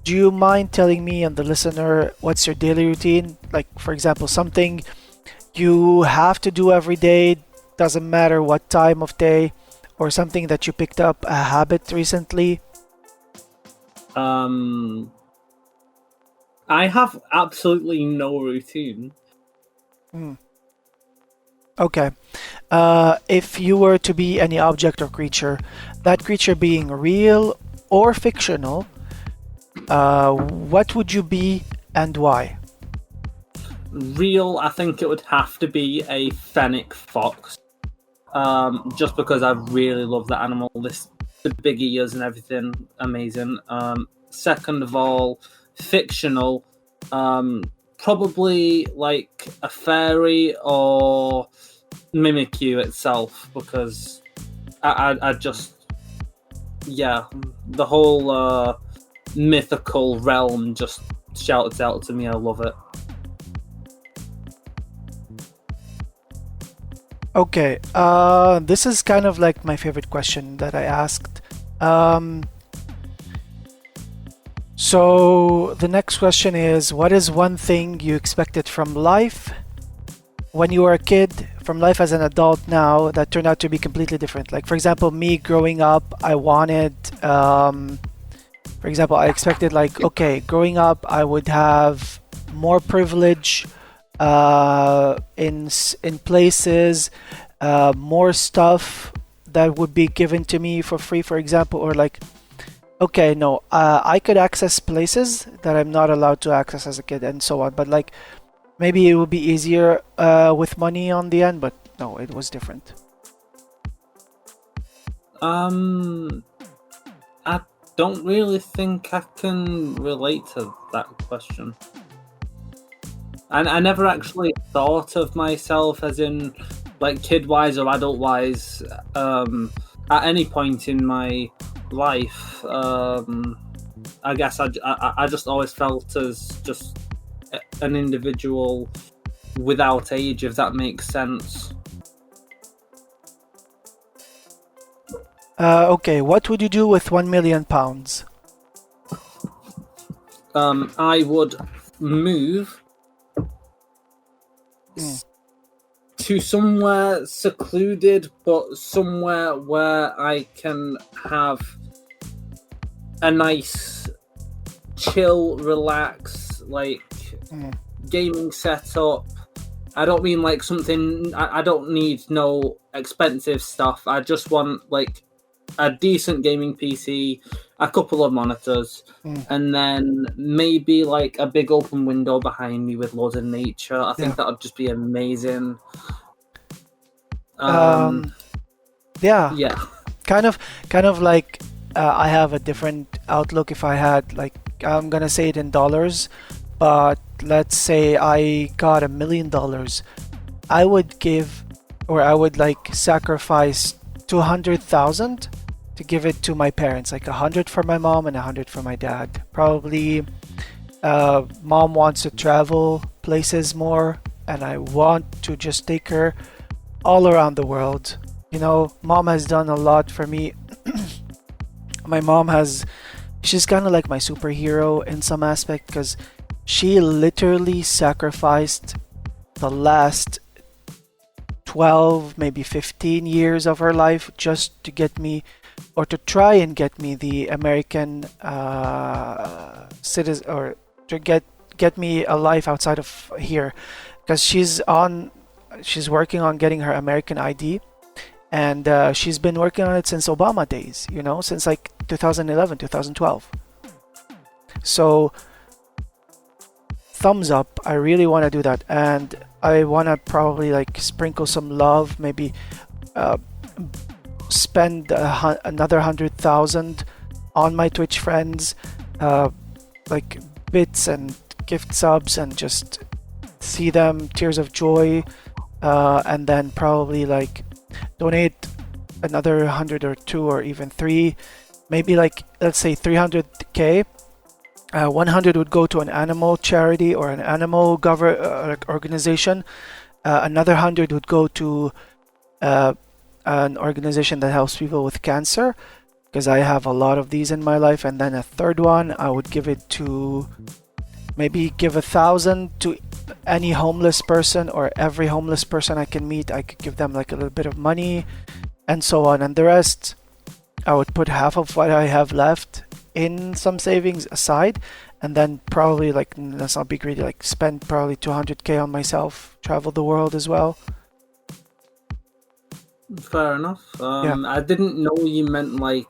do you mind telling me and the listener what's your daily routine? Like, for example, something you have to do every day, doesn't matter what time of day, or something that you picked up a habit recently? I have absolutely no routine. Okay. If you were to be any object or creature, that creature being real or fictional, what would you be and why? Real, I think it would have to be a fennec fox. Just because I really love the animal, the big ears and everything, amazing. Second of all, fictional, probably like a fairy or Mimikyu itself, because I just, yeah, the whole mythical realm just shouts out to me. I love it. Okay, this is kind of like my favorite question that I asked. So the next question is, what is one thing you expected from life when you were a kid from life as an adult now that turned out to be completely different? Like, for example, me growing up, I wanted, for example, I expected, like, okay, growing up, I would have more privilege in places, more stuff that would be given to me for free, for example, or like, okay, no, I could access places that I'm not allowed to access as a kid, and so on. But like, maybe it would be easier with money on the end, but no, it was different. I don't really think I can relate to that question. And I never actually thought of myself as in like kid wise or adult wise at any point in my life. I guess I just always felt as just an individual without age, if that makes sense. Okay, what would you do with £1 million? I would move to somewhere secluded, but somewhere where I can have a nice, chill, relax, like gaming setup. I don't mean like something. I don't need no expensive stuff. I just want like a decent gaming PC, a couple of monitors, and then maybe like a big open window behind me with loads of nature. I think that would just be amazing. Yeah. Kind of like I have a different outlook. If I had like, I'm gonna say it in dollars, but let's say I got $1 million, I would give, or I would like sacrifice 200,000 to give it to my parents, like 100 for my mom and 100 for my dad. Probably mom wants to travel places more, and I want to just take her all around the world. You know, mom has done a lot for me. My mom she's kind of like my superhero in some aspect, because she literally sacrificed the last 12, maybe 15 years of her life just to get me, or to try and get me the American citizen, or to get me a life outside of here, because she's working on getting her American ID, and she's been working on it since Obama days, you know, since like 2011, 2012. So thumbs up, I really want to do that, and I want to probably like sprinkle some love, maybe spend another 100,000 on my Twitch friends, like bits and gift subs, and just see them tears of joy, and then probably like donate another 100 or 2 or even 3, maybe like, let's say 300k. 100 would go to an animal charity or an animal organization. Another 100 would go to an organization that helps people with cancer, because I have a lot of these in my life. And then a third one, I would give it to, maybe give 1,000 to any homeless person, or every homeless person I can meet, I could give them like a little bit of money, and so on. And the rest, I would put half of what I have left in some savings aside, and then probably, like, let's not be greedy, like spend probably 200k on myself, travel the world as well. Fair enough. I didn't know you meant like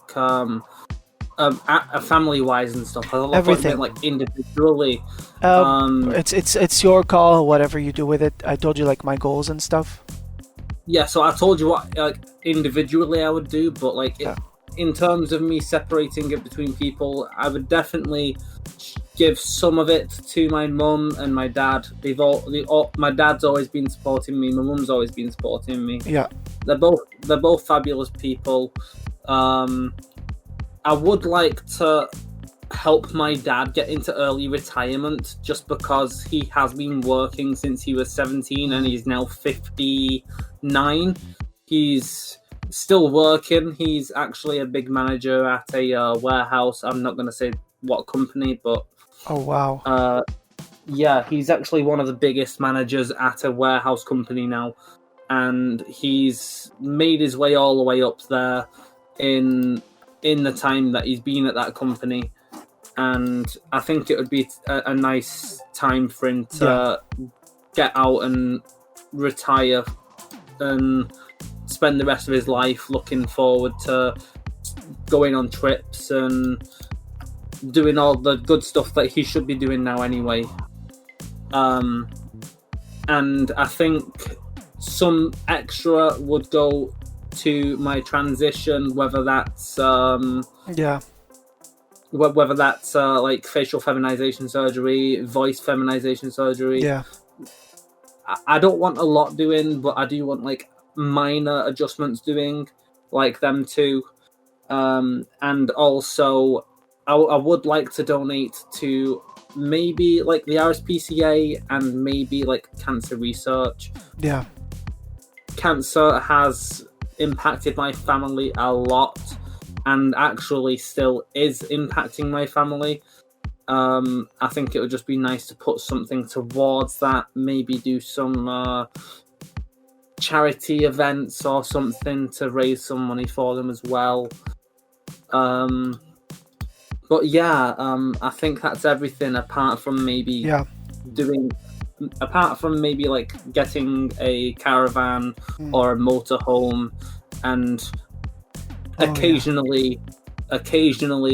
family wise and stuff. Everything, like individually. It's your call, whatever you do with it. I told you like my goals and stuff. Yeah, so I told you what like individually I would do, but like in terms of me separating it between people, I would definitely give some of it to my mum and my dad. My dad's always been supporting me. My mum's always been supporting me. Yeah, they're both fabulous people. I would like to help my dad get into early retirement, just because he has been working since he was 17 and he's now 59. He's still working. He's actually a big manager at a warehouse. I'm not going to say what company, but oh wow. Yeah, he's actually one of the biggest managers at a warehouse company now, and he's made his way all the way up there in the time that he's been at that company. And I think it would be a nice time for him to get out and retire and spend the rest of his life looking forward to going on trips and doing all the good stuff that he should be doing now anyway. And I think some extra would go to my transition, whether that's whether that's like facial feminization surgery, voice feminization surgery. Yeah. I don't want a lot doing, but I do want like minor adjustments doing, like them too. And also, I would like to donate to maybe like the RSPCA and maybe like cancer research. Yeah. Cancer has impacted my family a lot, and actually still is impacting my family. I think it would just be nice to put something towards that, maybe do some charity events or something to raise some money for them as well. But yeah, I think that's everything apart from maybe like getting a caravan or a motorhome, and occasionally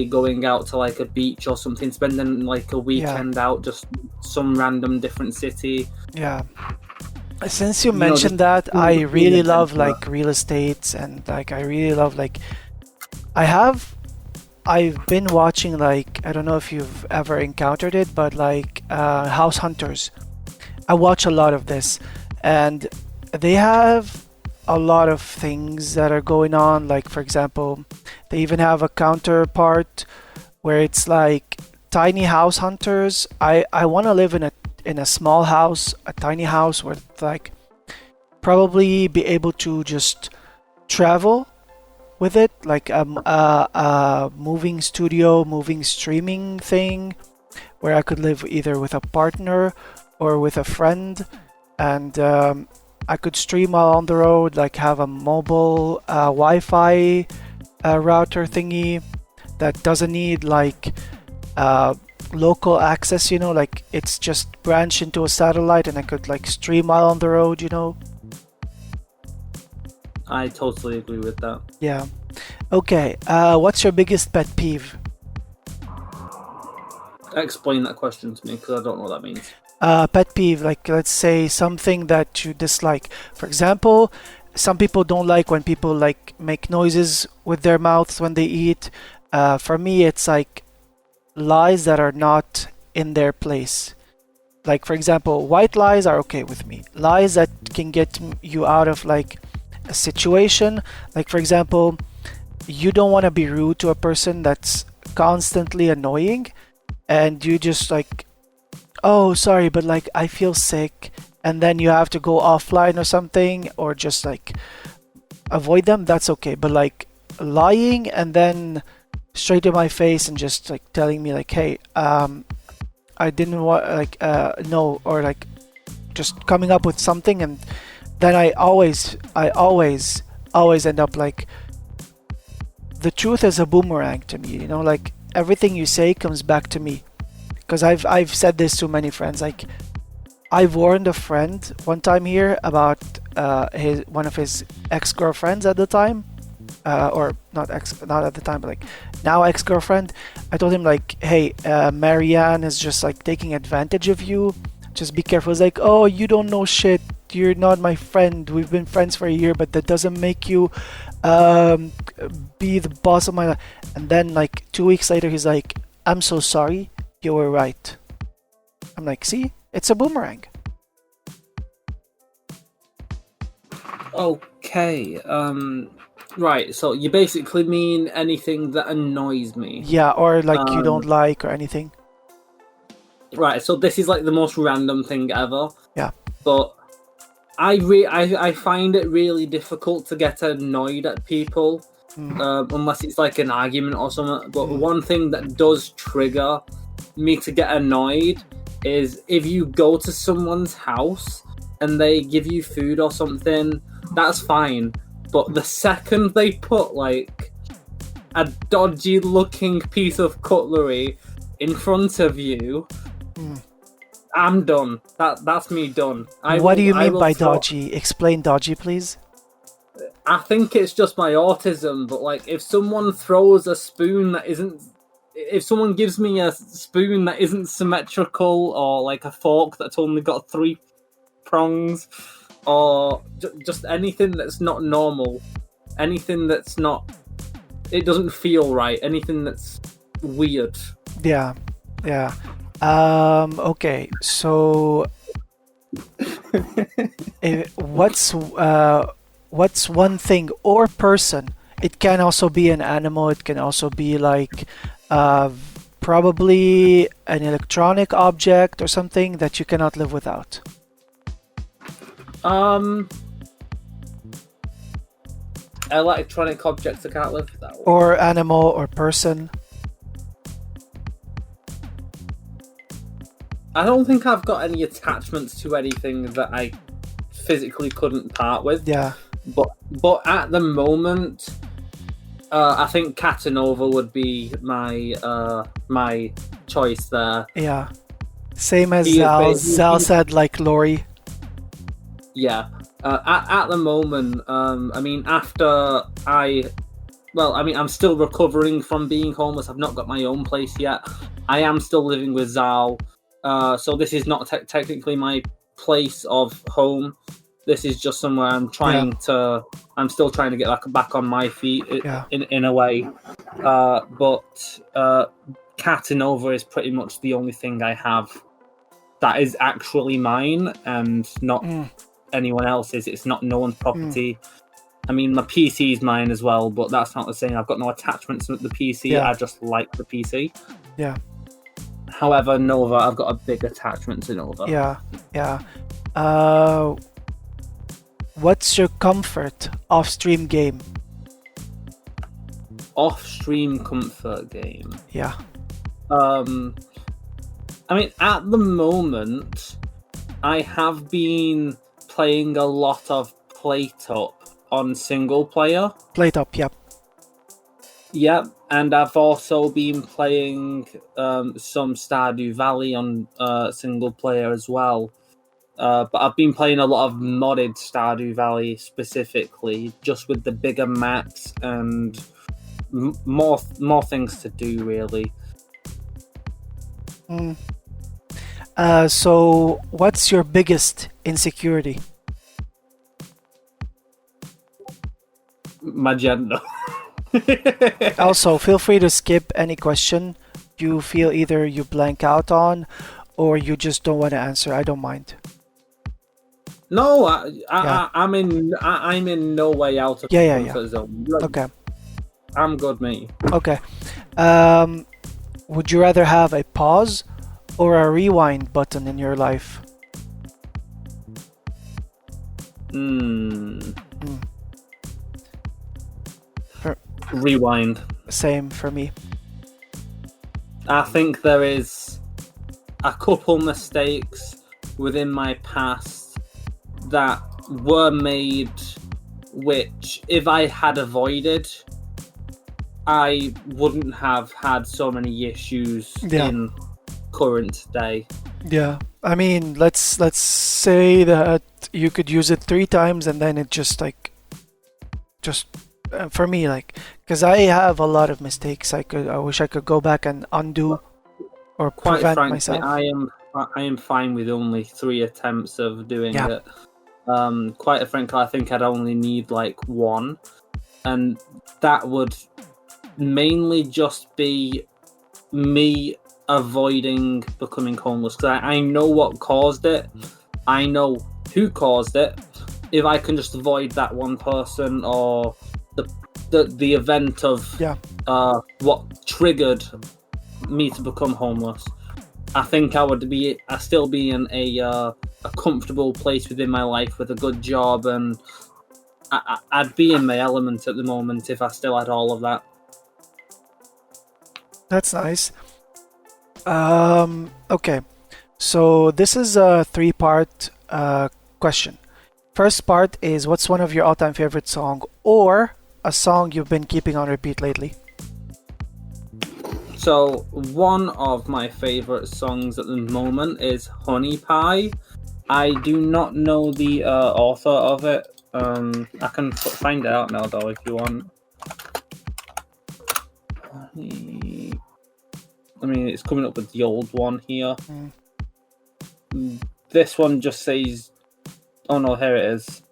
going out to like a beach or something, spending like a weekend out, just some random different city. Yeah. Since you mentioned that, I really love like real estate, and like I really love like I've been watching, like, I don't know if you've ever encountered it, but like House Hunters. I watch a lot of this, and they have a lot of things that are going on. Like, for example, they even have a counterpart where it's like tiny house hunters. I want to live in a small house, a tiny house where like probably be able to just travel with it, like a moving studio, moving streaming thing, where I could live either with a partner or with a friend, and I could stream while on the road, like have a mobile Wi-Fi router thingy that doesn't need like local access, you know, like it's just branched into a satellite, and I could like stream while on the road, you know. I totally agree with that. Yeah. Okay. What's your biggest pet peeve? Explain that question to me, because I don't know what that means. Pet peeve, like let's say something that you dislike. For example, some people don't like when people like make noises with their mouths when they eat. For me, it's like lies that are not in their place. Like, for example, white lies are okay with me. Lies that can get you out of like a situation, like for example, you don't want to be rude to a person that's constantly annoying, and you just like, oh sorry, but like I feel sick, and then you have to go offline or something, or just like avoid them. That's okay. But like lying and then straight to my face and just like telling me like, hey, I didn't want like no, or like just coming up with something, and then I always end up like, the truth is a boomerang to me, you know, like everything you say comes back to me, because I've said this to many friends. Like, I've warned a friend one time here about one of his ex-girlfriends at the time, or not at the time, but like now ex-girlfriend. I told him like, hey, Marianne is just like taking advantage of you. Just be careful. It's like, oh, you don't know shit. You're not my friend. We've been friends for a year, but that doesn't make you be the boss of my life. And then like 2 weeks later, he's like, I'm so sorry. You were right. I'm like, see, it's a boomerang. Okay. Right. So you basically mean anything that annoys me. Yeah, or like you don't like or anything. Right. So this is like the most random thing ever. Yeah. But I find it really difficult to get annoyed at people, unless it's like an argument or something. But one thing that does trigger me to get annoyed is if you go to someone's house and they give you food or something, that's fine. But the second they put like a dodgy looking piece of cutlery in front of you, I'm done. That's me done. What do you mean by dodgy? Explain dodgy, please. I think it's just my autism, but like if someone throws a spoon that isn't, if someone gives me a spoon that isn't symmetrical, or like a fork that's only got 3 prongs, or just anything that's not normal, anything that's not, it doesn't feel right, anything that's weird. Yeah. Okay, so what's one thing or person? It can also be an animal. It can also be like probably an electronic object or something that you cannot live without. Electronic objects I can't live without. Or animal or person. I don't think I've got any attachments to anything that I physically couldn't part with. Yeah. But at the moment, I think Catanova would be my choice there. Yeah. Same as Zal. Zal said like Lori. Yeah. At the moment, I mean, I'm still recovering from being homeless. I've not got my own place yet. I am still living with Zal. So this is not technically my place of home. This is just somewhere I'm still trying to get back on my feet in a way. But Catanova is pretty much the only thing I have that is actually mine and not anyone else's. It's not no one's property. I mean, my PC is mine as well, but that's not the same. I've got no attachments with the PC. Yeah. I just like the PC. Yeah. However, Nova, I've got a big attachment to Nova. Yeah. What's your comfort off-stream game? Off-stream comfort game? Yeah. I mean, at the moment, I have been playing a lot of PlateUp on single player. PlateUp, yep. Yep, and I've also been playing some Stardew Valley on single player as well. But I've been playing a lot of modded Stardew Valley specifically, just with the bigger maps and more things to do, really. So, what's your biggest insecurity? My gender. Also, feel free to skip any question you feel either you blank out on or you just don't want to answer. I don't mind. No, I'm in no way out of the comfort zone. Okay. I'm good, mate. Okay. Would you rather have a pause or a rewind button in your life? Rewind. Same for me. I think there is a couple mistakes within my past that were made, which if I had avoided, I wouldn't have had so many issues in current day. Yeah. I mean, let's say that you could use it 3 times and then it just for me, like, because I have a lot of mistakes. I wish I could go back and undo or Quite prevent frankly, myself. I am fine with only 3 attempts of doing it. Quite frankly, I think I'd only need like 1, and that would mainly just be me avoiding becoming homeless. Because I know what caused it. I know who caused it. If I can just avoid that one person or the event of what triggered me to become homeless, I think I still be in a comfortable place within my life with a good job, and I'd be in my element at the moment if I still had all of that. That's nice. Okay. So this is a three-part question. First part is what's one of your all-time favorite song or a song you've been keeping on repeat lately? So one of my favorite songs at the moment is Honey Pie. I do not know the author of it. I can find it out now though if you want. I mean, it's coming up with the old one here. This one just says, oh no, here it is.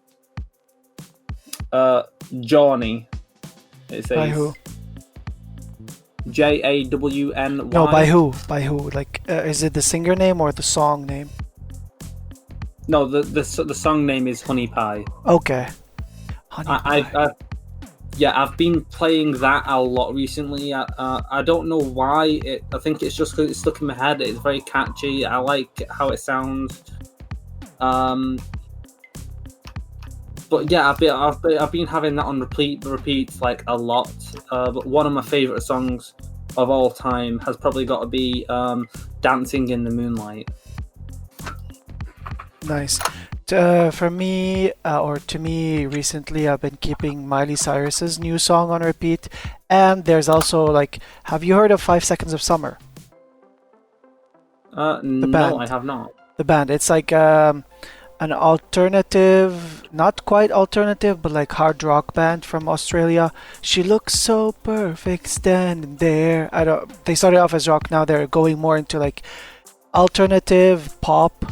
Johnny. It says. By who? Jawny. No, by who? By who? Like, is it the singer name or the song name? No, the song name is Honey Pie. Okay. Honey Pie. I've been playing that a lot recently. I don't know why. I think it's just because it's stuck in my head. It's very catchy. I like how it sounds. But yeah, I've been having that on repeat like a lot. But one of my favorite songs of all time has probably got to be "Dancing in the Moonlight." Nice. For me, or to me, recently I've been keeping Miley Cyrus's new song on repeat, and there's also like, have you heard of 5 Seconds of Summer? No, band. I have not. The band. It's like an alternative, not quite alternative, but like hard rock band from Australia. She looks so perfect standing there. I don't. They started off as rock. Now they're going more into like alternative pop.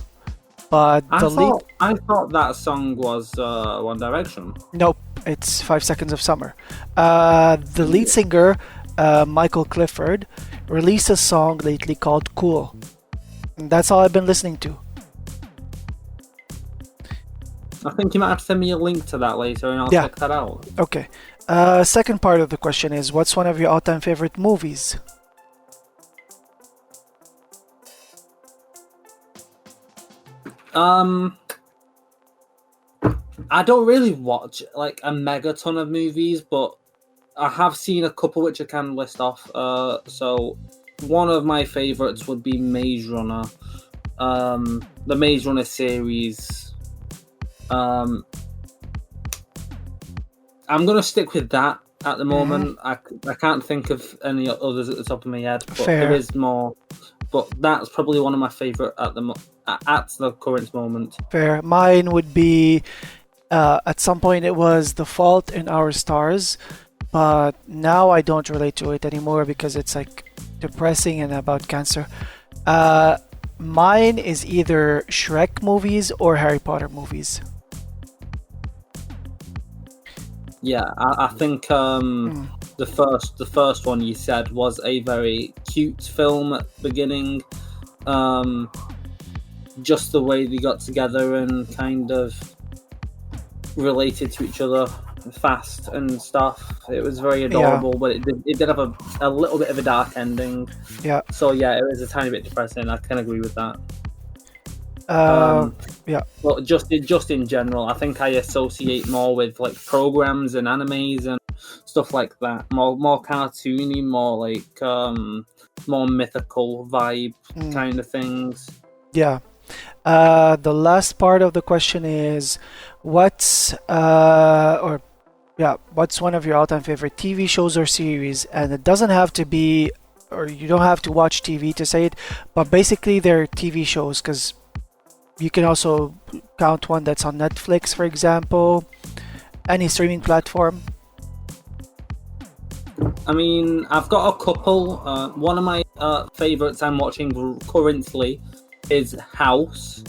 But I thought that song was One Direction. Nope, it's 5 Seconds of Summer. The lead singer, Michael Clifford, released a song lately called Cool. And that's all I've been listening to. I think you might have to send me a link to that later and I'll check that out. Okay. Second part of the question is, what's one of your all-time favorite movies? I don't really watch like a mega ton of movies, but I have seen a couple which I can list off. So one of my favorites would be Maze Runner. The Maze Runner series. I'm gonna stick with that at the moment. I can't think of any others at the top of my head, but there is more. But that's probably one of my favorite at the current moment. Fair. Mine would be, at some point it was The Fault in Our Stars, but now I don't relate to it anymore because it's like depressing and about cancer. Mine is either Shrek movies or Harry Potter movies. Yeah, I think the first one you said was a very cute film at the beginning. Just the way they got together and kind of related to each other fast and stuff. It was very adorable, but it did have a little bit of a dark ending. Yeah. So yeah, it was a tiny bit depressing. I can agree with that. Yeah. Well, just in general, I think I associate more with like programs and animes and stuff like that. More cartoony, more like more mythical vibe kind of things. Yeah. The last part of the question is, what's one of your all-time favorite TV shows or series? And it doesn't have to be, or you don't have to watch TV to say it, but basically they're TV shows because you can also count one that's on Netflix, for example, any streaming platform. I mean, I've got a couple. One of my favorites I'm watching currently is House.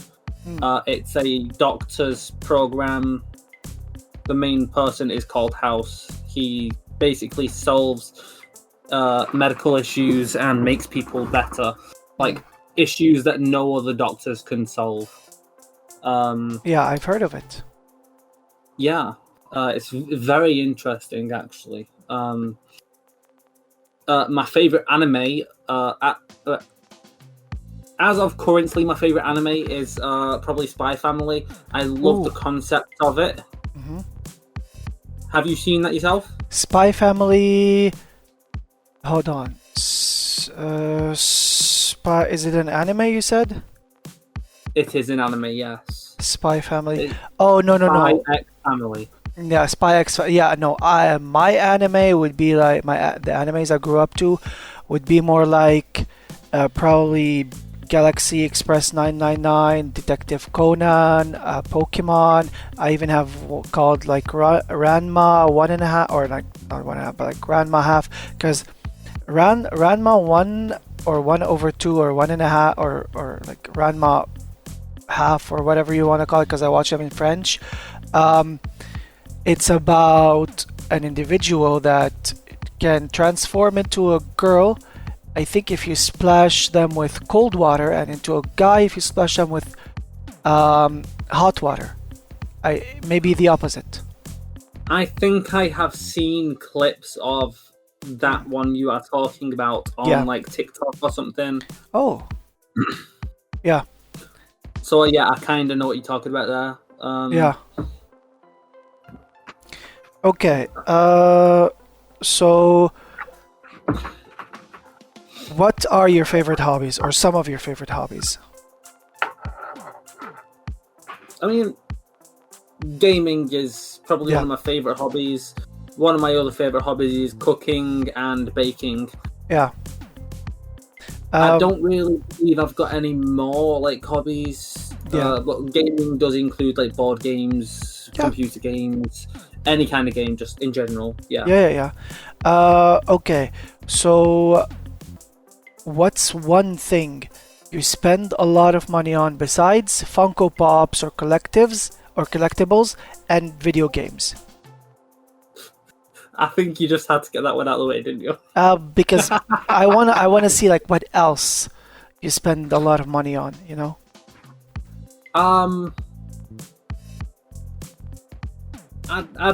It's a doctor's program. The main person is called House. He basically solves medical issues and makes people better, like issues that no other doctors can solve. Yeah, I've heard of it. Yeah, it's very interesting actually. My favorite anime as of currently, my favorite anime is probably Spy Family. I love the concept of it. Mm-hmm. Have you seen that yourself? Spy Family. Hold on. Spy. Is it an anime? You said? It is an anime, yes. Spy Family. It's Oh, no, no, by no. X Family. Yeah, Spy X. Yeah, no. I my anime would be like the animes I grew up to would be more like probably Galaxy Express 999, Detective Conan, Pokemon. I even have called like Ranma one and a half, or like not one and a half, but like Ranma half, because Ranma one or 1/2 or one and a half or like Ranma half or whatever you want to call it, because I watch them in French. Um, it's about an individual that can transform into a girl. I think if you splash them with cold water, and into a guy if you splash them with hot water. I maybe the opposite. I think I have seen clips of that one you are talking about on Yeah. like TikTok or something. Oh, yeah, So yeah, I kind of know what you're talking about there. yeah. Okay. So what are your favorite hobbies, or some of your favorite hobbies? I mean, gaming is probably Yeah. one of my favorite hobbies. One of my other favorite hobbies is cooking and baking. Yeah. I don't really believe I've got any more like hobbies. Yeah. But gaming does include like board games, Yeah. computer games, any kind of game, just in general. Yeah. Yeah. Okay. So what's one thing you spend a lot of money on besides Funko Pops or collectibles and video games? I think you just had to get that one out of the way, didn't you? Because I wanna see like what else you spend a lot of money on, you know? I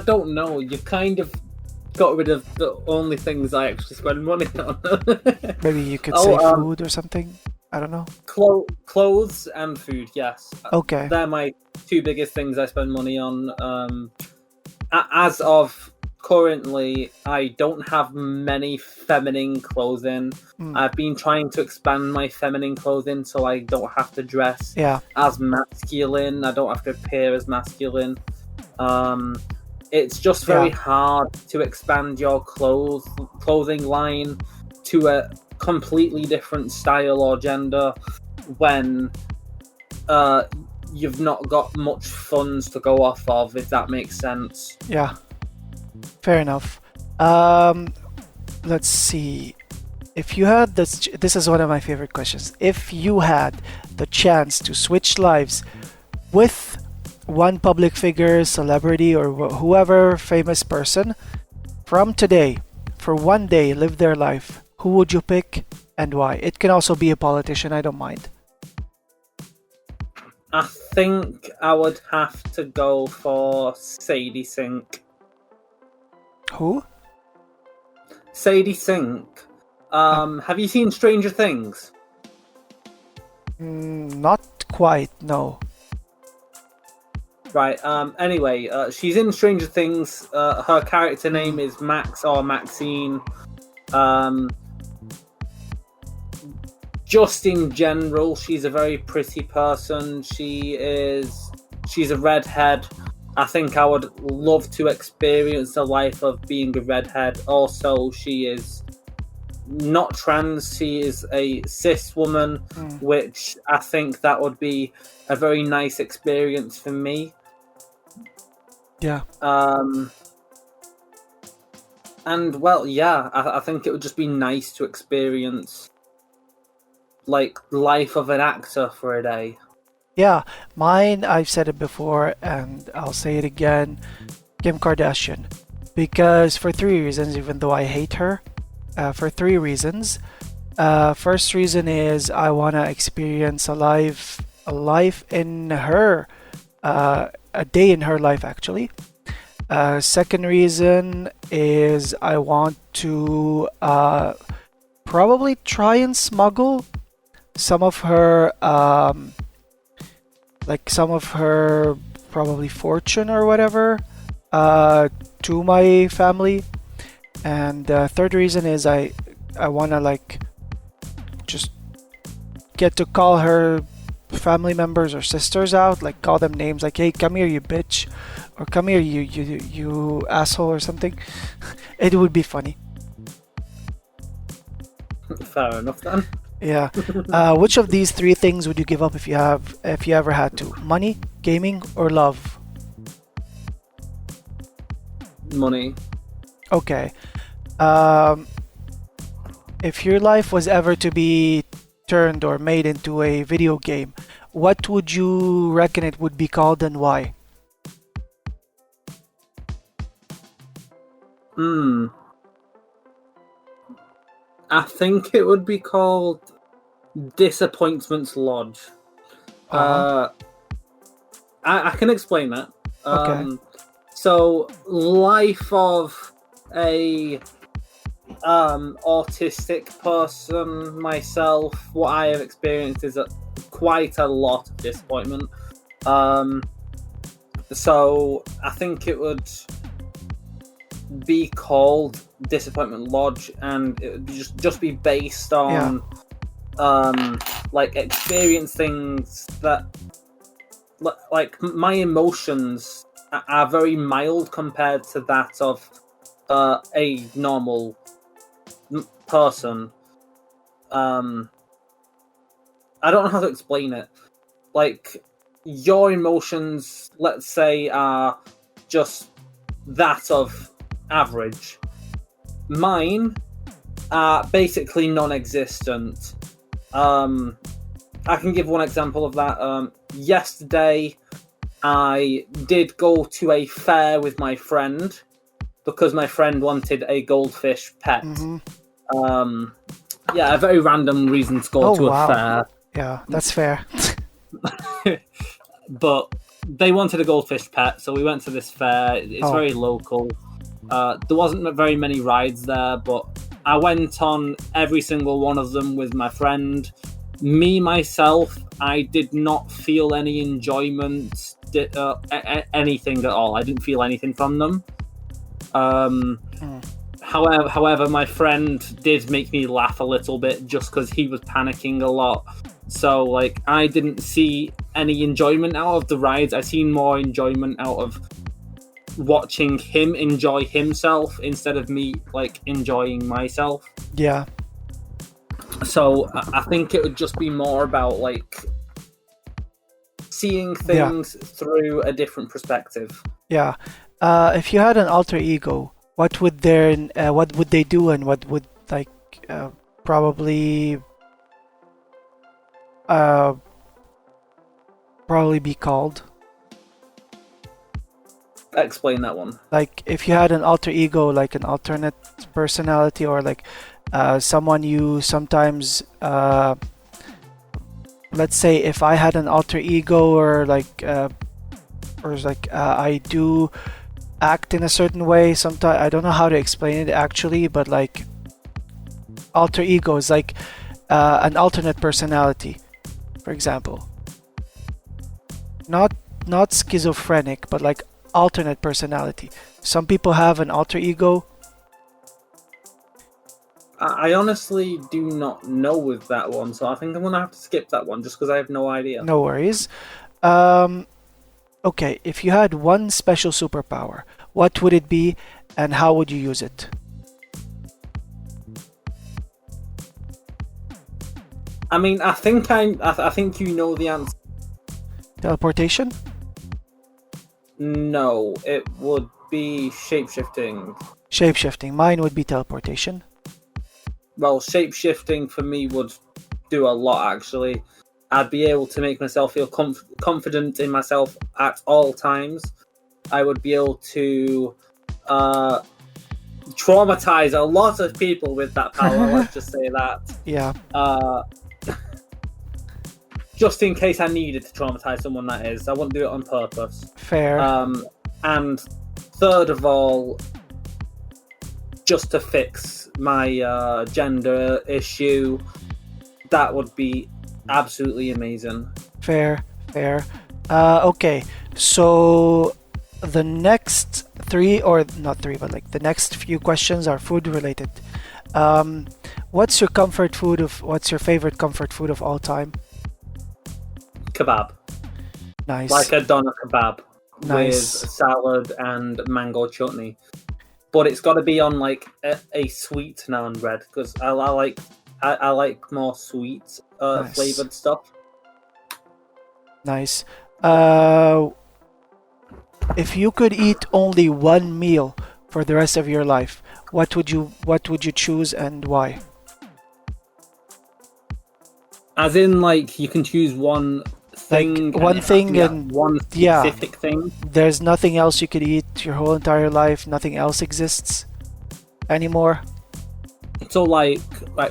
don't know. You kind of got rid of the only things I actually spend money on. Maybe you could Oh, say food or something. I don't know. Clothes and food, yes. Okay. They're my two biggest things I spend money on. As of currently, I don't have many feminine clothing. I've been trying to expand my feminine clothing so I don't have to dress Yeah. as masculine. I don't have to appear as masculine. It's just very hard to expand your clothing line to a completely different style or gender when you've not got much funds to go off of, if that makes sense. Yeah. Fair enough. Let's see. If you had this is one of my favorite questions. If you had the chance to switch lives with one public figure, celebrity, or whoever famous person from today for one day, live their life, who would you pick and why? It can also be a politician, I don't mind. I think I would have to go for Sadie Sink. Who? Sadie Sink. Have you seen Stranger Things? Not quite, no. Right. Anyway, she's in Stranger Things. Her character name is Max or Maxine. Just in general, she's a very pretty person. She's a redhead. I think I would love to experience the life of being a redhead. Also, she is not trans. She is a cis woman, which I think that would be a very nice experience for me. Yeah. And well, yeah, I think it would just be nice to experience like life of an actor for a day. Yeah, mine, I've said it before and I'll say it again, Kim Kardashian. Because for three reasons, even though I hate her, for three reasons. First reason is I want to experience a life in her, a day in her life actually. Second reason is I want to probably try and smuggle some of her probably fortune or whatever to my family. And third reason is I want to like just get to call her family members or sisters out, like call them names like, "Hey, come here, you bitch," or "Come here, you asshole," or something. It would be funny. Fair enough then. Yeah. Which of these three things would you give up if you ever had to? Money, gaming, or love? Money. Okay. Um, if your life was ever to be turned or made into a video game, what would you reckon it would be called and why? Hmm. I think it would be called Disappointments Lodge. Uh-huh. I can explain that. Okay. So, life of a autistic person myself, what I have experienced is quite a lot of disappointment. So I think it would be called Disappointment Lodge, and it would just be based on like experience things that like my emotions are very mild compared to that of a normal person. I don't know how to explain it. Like, your emotions, let's say, are just that of average. Mine are basically non-existent. I can give one example of that. Yesterday, I did go to a fair with my friend because my friend wanted a goldfish pet. Mm-hmm. Yeah, a very random reason to go to a fair. Yeah, that's fair. But they wanted a goldfish pet, so we went to this fair. It's very local. There wasn't very many rides there, but I went on every single one of them with my friend. Me, myself, I did not feel any enjoyment, anything at all. I didn't feel anything from them. However, my friend did make me laugh a little bit just because he was panicking a lot. So, like, I didn't see any enjoyment out of the rides. I seen more enjoyment out of watching him enjoy himself instead of me, like, enjoying myself. Yeah. So, I think it would just be more about, like, seeing things through a different perspective. Yeah. If you had an alter ego, what would they do, and what would probably be called? Explain that one. Like, if you had an alter ego, like an alternate personality, or like someone you sometimes let's say if I had an alter ego, or I do act in a certain way sometimes. I don't know how to explain it actually, but like alter ego is like an alternate personality, for example. Not schizophrenic, but like alternate personality. Some people have an alter ego. I honestly do not know with that one, so I think I'm gonna have to skip that one just because I have no idea. No worries. Okay, if you had one special superpower, what would it be, and how would you use it? I mean, I think you know the answer. Teleportation? No, it would be shapeshifting. Shapeshifting. Mine would be teleportation. Well, shapeshifting for me would do a lot, actually. I'd be able to make myself feel confident in myself at all times. I would be able to traumatize a lot of people with that power, let's just say that. Yeah. Just in case I needed to traumatize someone, that is. I wouldn't do it on purpose. Fair. And third of all, just to fix my gender issue, that would be absolutely amazing. Fair. Okay, so the next three, or not three, but like the next few questions are food related. What's your favorite comfort food of all time? kebab, Nice. like a doner kebab with Nice. salad and mango chutney. But it's got to be on like a sweet naan bread because I like more sweet Nice. flavored stuff. Nice. If you could eat only one meal for the rest of your life, what would you choose and why? As in, like, you can choose one thing, Like, one it has thing to be and- one yeah. specific thing. There's nothing else you could eat your whole entire life. Nothing else exists anymore. So, like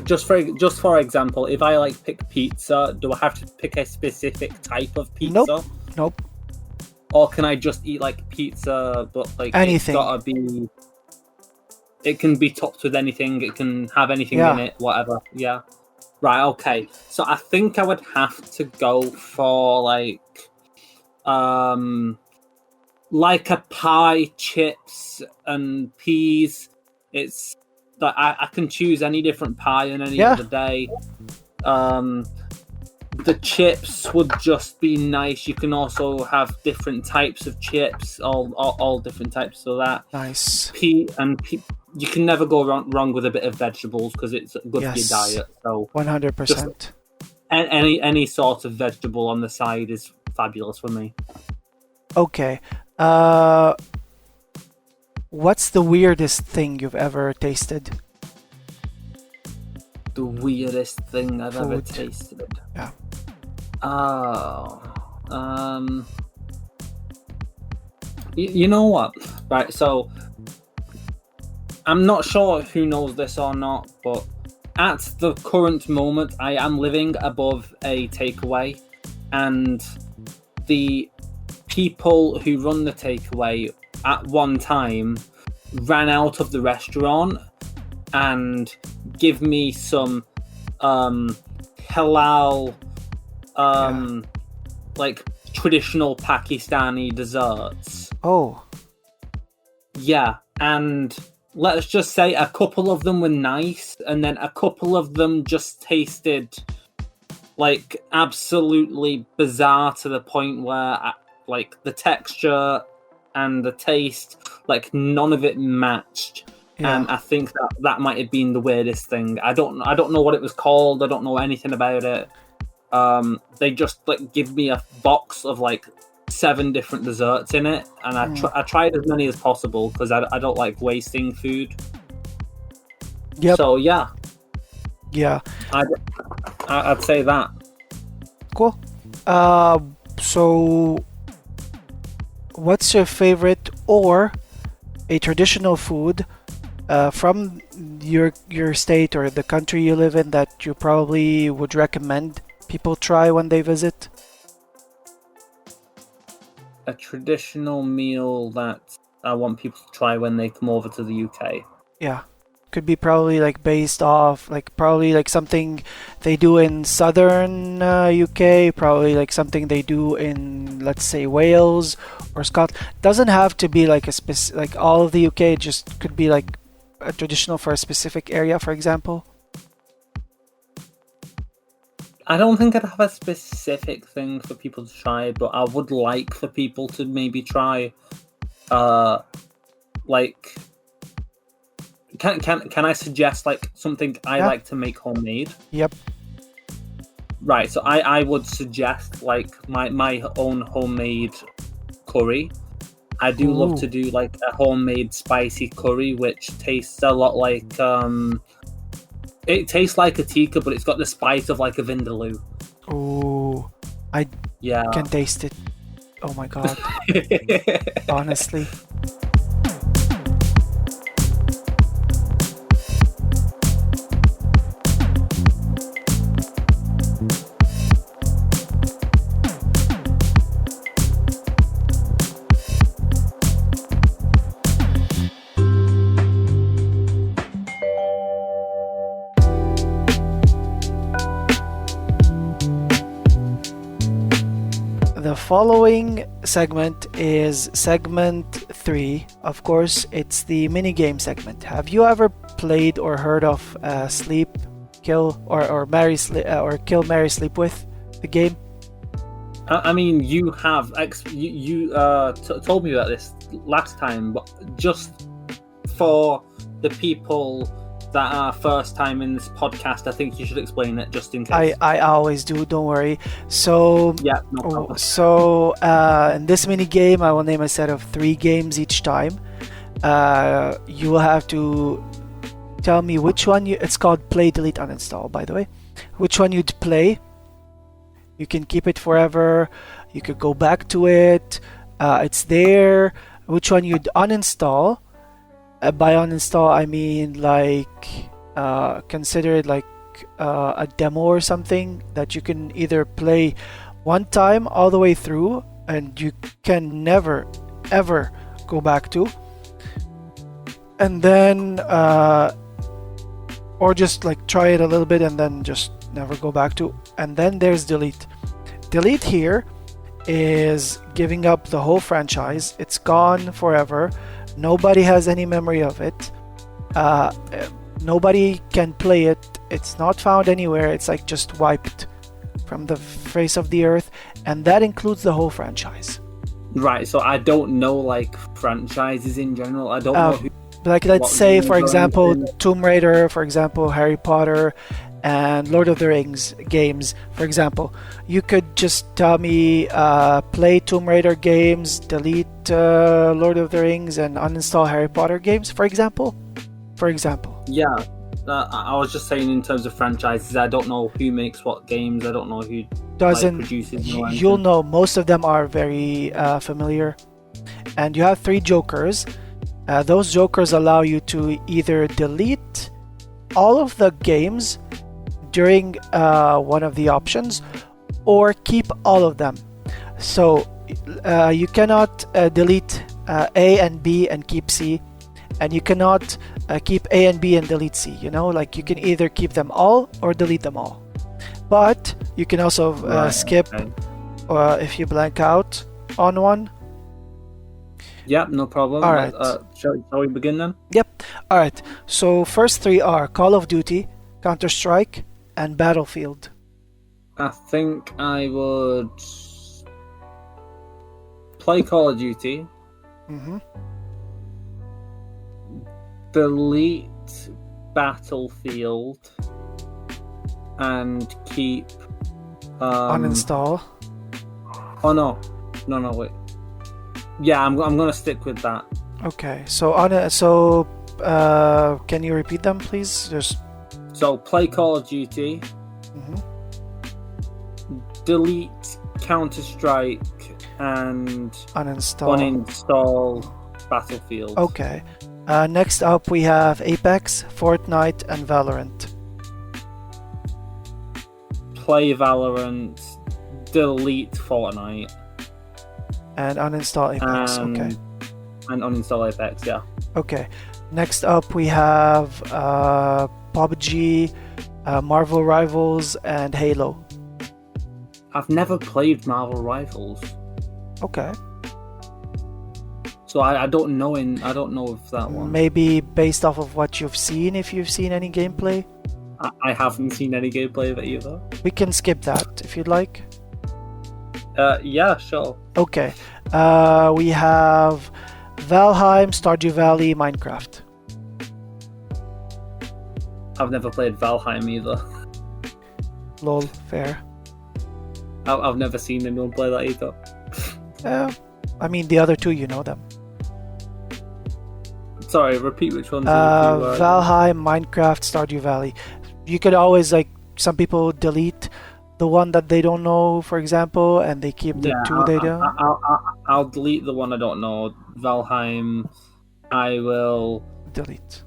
just for example, if I like pick pizza, do I have to pick a specific type of pizza? Nope. Or can I just eat like pizza, but like Anything. It's gotta be. It can be topped with anything. It can have anything Yeah. in it, whatever. Yeah. Right. Okay. So I think I would have to go for like a pie, chips, and peas. It's that I can choose any different pie in any Yeah. other day. The chips would just be nice. You can also have different types of chips, all different types of that. Nice. You can never go wrong with a bit of vegetables because it's good for your Yes. diet. So 100%. any sort of vegetable on the side is fabulous for me. Okay. What's the weirdest thing you've ever tasted? The weirdest thing I've ever Food. tasted. Yeah. Oh. You know what? Right, so I'm not sure who knows this or not, but at the current moment, I am living above a takeaway, and the people who run the takeaway at one time ran out of the restaurant and give me some halal like traditional Pakistani desserts. Oh, Yeah, and let's just say a couple of them were nice, and then a couple of them just tasted like absolutely bizarre to the point where like the texture and the taste, like none of it matched. yeah. And I think that might have been the weirdest thing. I don't know what it was called. I don't know anything about it. They just like give me a box of like 7 different desserts in it, and I tried as many as possible because I don't like wasting food. Yep. So yeah, Yeah. I'd say that. Cool. So what's your favorite or a traditional food from your state or the country you live in that you probably would recommend people try when they visit? A traditional meal that I want people to try when they come over to the UK. Yeah. Could be probably like based off like probably like something they do in southern UK, probably like something they do in, let's say, Wales or Scotland. Doesn't have to be like a like all of the UK, it just could be like a traditional for a specific area, for example. I don't think I'd have a specific thing for people to try, but I would like for people to maybe try like can I suggest like something I like to make homemade? Yep. Right, so I would suggest like my own homemade curry. I do love to do like a homemade spicy curry, which tastes a lot like it tastes like a tikka, but it's got the spice of like a vindaloo. Oh, I Yeah. can taste it. Oh my god. Honestly. The following segment is segment 3. Of course, it's the mini game segment. Have you ever played or heard of Sleep, Kill, or Kill, Marry, Sleep with the game? I mean, you have told me about this last time, but just for the people that are first time in this podcast, I think you should explain it just in case. I always do, don't worry. So Yeah, no problem. So in this mini game, I will name a set of 3 games each time. You will have to tell me which one it's called play, delete, uninstall, by the way. Which one you'd play. You can keep it forever. You could go back to it. It's there. Which one you'd uninstall. By uninstall, I mean like consider it like a demo or something that you can either play one time all the way through and you can never ever go back to, and then or just like try it a little bit and then just never go back to. And then there's delete. Delete here is giving up the whole franchise. It's gone forever. Nobody has any memory of it. Nobody can play it. It's not found anywhere. It's like just wiped from the face of the earth, and that includes the whole franchise. Right, so I don't know like franchises in general. I don't know who, like let's say for games or example anything. Tomb Raider, for example Harry Potter, and Lord of the Rings games, for example. You could just tell me play Tomb Raider games, delete Lord of the Rings, and uninstall Harry Potter games, for example. Yeah, I was just saying in terms of franchises, I don't know who makes what games. I don't know who Doesn't produces. you'll know most of them are very familiar. And you have 3 jokers. Those jokers allow you to either delete all of the games during one of the options or keep all of them. So you cannot delete A and B and keep C, and you cannot keep A and B and delete C. You know, like you can either keep them all or delete them all. But you can also skip if you blank out on one. Yep, no problem. All right. Shall we begin then? Yep. All right. So first 3 are Call of Duty, Counter-Strike, and Battlefield. I think I would play Call of Duty, Mm-hmm. delete Battlefield, and keep Uninstall. Oh no, wait. Yeah, I'm gonna stick with that. Okay. So can you repeat them, please? Just. So play Call of Duty, Mhm. delete Counter-Strike, and Uninstall. uninstall Battlefield. Okay. Next up we have Apex, Fortnite, and Valorant. Play Valorant, delete Fortnite, And uninstall Apex. and, Okay. and uninstall Apex. Yeah. Okay. Next up we have PUBG, Marvel Rivals, and Halo. I've never played Marvel Rivals, Okay. so I don't know of that one. Maybe based off of what you've seen, if you've seen any gameplay. I haven't seen any gameplay of it either. We can skip that if you'd like. Yeah, sure. Okay. We have Valheim, Stardew Valley, Minecraft. I've never played Valheim either. Lol, fair. I've never seen anyone play that either. I mean, the other 2, you know them. Sorry, repeat which ones. Valheim, Minecraft, Stardew Valley. You could always, like, some people delete the one that they don't know, for example, and they keep the 2 they don't. I'll delete the one I don't know. Valheim, I will Delete.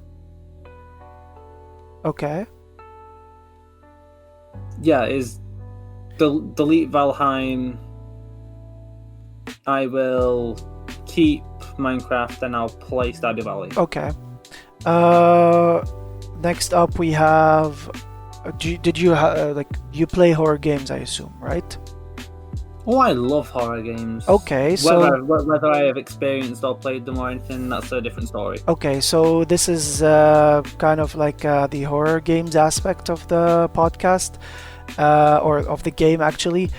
Okay. Yeah, is delete Valheim. I will keep Minecraft and I'll play Stardew Valley. Okay. Next up we have. Did you you play horror games? I assume, right? Oh, I love horror games. Okay, so whether I have experienced or played them or anything, that's a different story. okay, so this is kind of like the horror games aspect of the podcast, or of the game actually.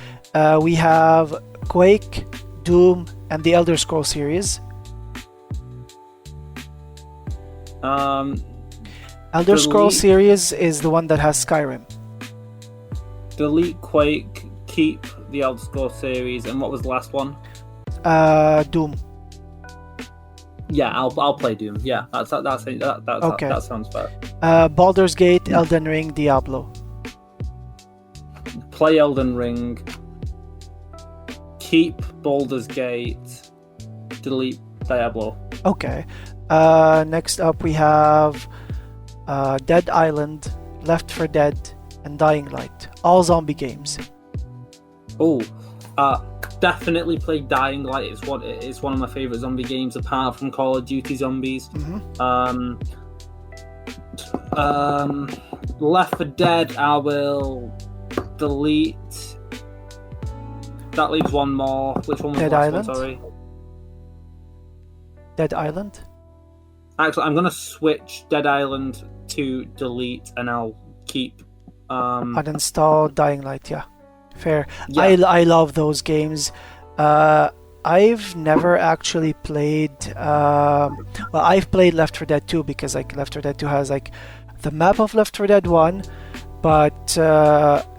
We have Quake, Doom, and the Elder Scrolls series. Elder Scrolls series is the one that has Skyrim. Delete Quake, keep the Elder Scrolls series, and what was the last one? Doom. Yeah, I'll play Doom. Yeah, that Okay. That sounds better. Baldur's Gate, Elden Ring, Diablo. Play Elden Ring. Keep Baldur's Gate. Delete Diablo. Okay. Next up we have Dead Island, Left 4 Dead, and Dying Light. All zombie games. Oh, definitely play Dying Light. It's one of my favorite zombie games, apart from Call of Duty Zombies. Left 4 Dead, I will delete. That leaves one more. Which one was Dead the last Island? one? Sorry. Dead Island? Actually, I'm gonna switch Dead Island to delete, and I'll keep. Uninstall Dying Light, yeah. Fair. Yeah. I love those games. I've never actually played. Well, I've played Left 4 Dead 2 because like Left 4 Dead 2 has like the map of Left 4 Dead 1, but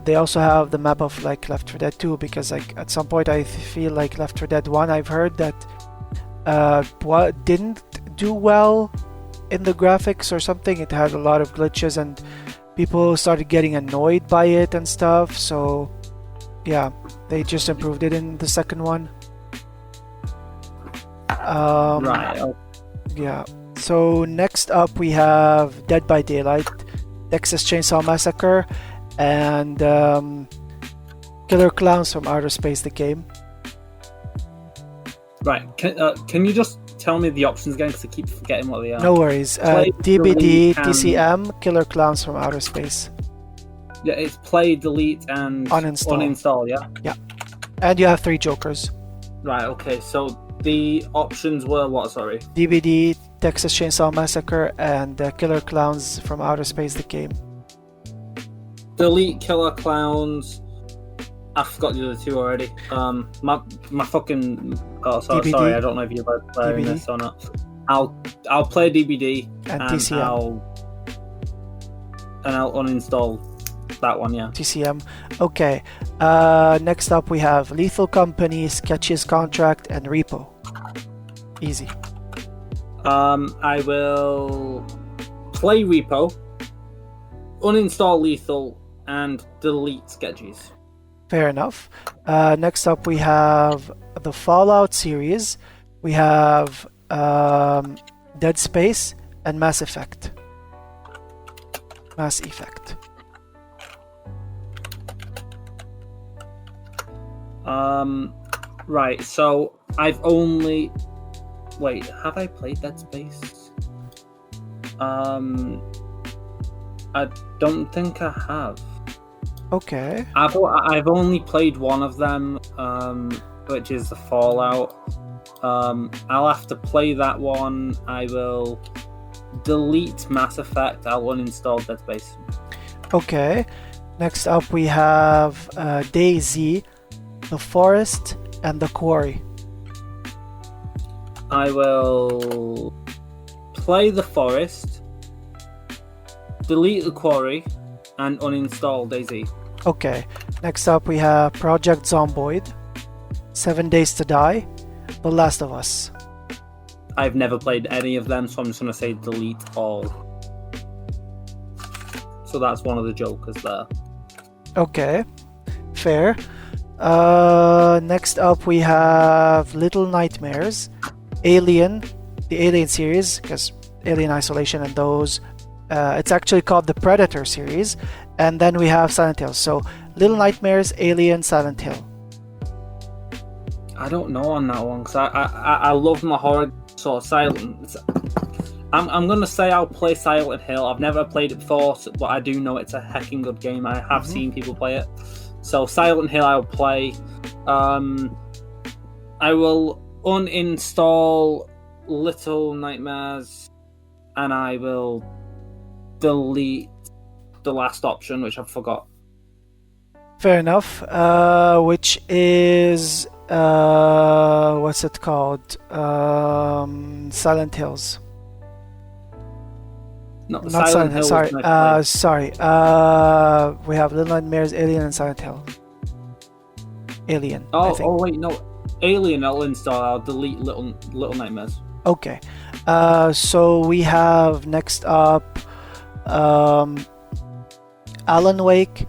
they also have the map of like Left 4 Dead 2 because like at some point I feel like Left 4 Dead 1 I've heard that didn't do well in the graphics or something. It had a lot of glitches and people started getting annoyed by it and stuff. So yeah, they just improved it in the second one. Right. Yeah. So next up we have Dead by Daylight, Texas Chainsaw Massacre, and Killer Clowns from Outer Space, the game. Right. Can you just tell me the options again? Because I keep forgetting what they are. No worries. Play, DBD, delete, and- TCM, Killer Clowns from Outer Space. Yeah, it's play, delete, and Uninstall. Yeah. And you have 3 jokers. Right. Okay. So the options were what? Sorry. DBD, Texas Chainsaw Massacre, and Killer Clowns from Outer Space, the game. Delete Killer Clowns. I forgot the other 2 already. My fucking. Oh, sorry. DBD. Sorry. I don't know if you're playing DBD. this or not. I'll play DBD And TCM. I'll uninstall that one. Yeah. TCM. Okay. Next up we have Lethal Company, Sketches Contract, and Repo. Easy. I will play Repo, uninstall Lethal, and delete Sketches. Fair enough. Next up we have the Fallout series. We have Dead Space and Mass Effect. Mass Effect. Right, so I've only... Wait, have I played Dead Space? I don't think I have. Okay. I've only played one of them, which is the Fallout. I'll have to play that one. I will delete Mass Effect. I'll uninstall Dead Space. Okay. Next up we have DayZ, The Forest, and The Quarry. I will play The Forest, delete The Quarry, and uninstall DayZ. Okay. Next up we have Project Zomboid, 7 Days to Die, The Last of Us. I've never played any of them, so I'm just going to say delete all. So that's one of the jokers there. Okay. Fair. Next up we have Little Nightmares, Alien, the Alien series, because Alien Isolation and those. It's actually called the Predator series. And then we have Silent Hill. So Little Nightmares, Alien, Silent Hill. I don't know on that one, because I love my horror sort of silent. I'm going to say I'll play Silent Hill. I've never played it before, but I do know it's a hecking good game. I have seen people play it. So Silent Hill I'll play. I will uninstall Little Nightmares, and I will delete the last option, which I forgot. Fair enough. Which is what's it called? Silent Hills. No, Not Silent Silent Hill. Hill. Sorry. We have Little Nightmares, Alien, and Silent Hill. Alien. I think. Oh wait, no. Alien, I'll install. I'll delete Little Nightmares. Okay. So we have next up Alan Wake,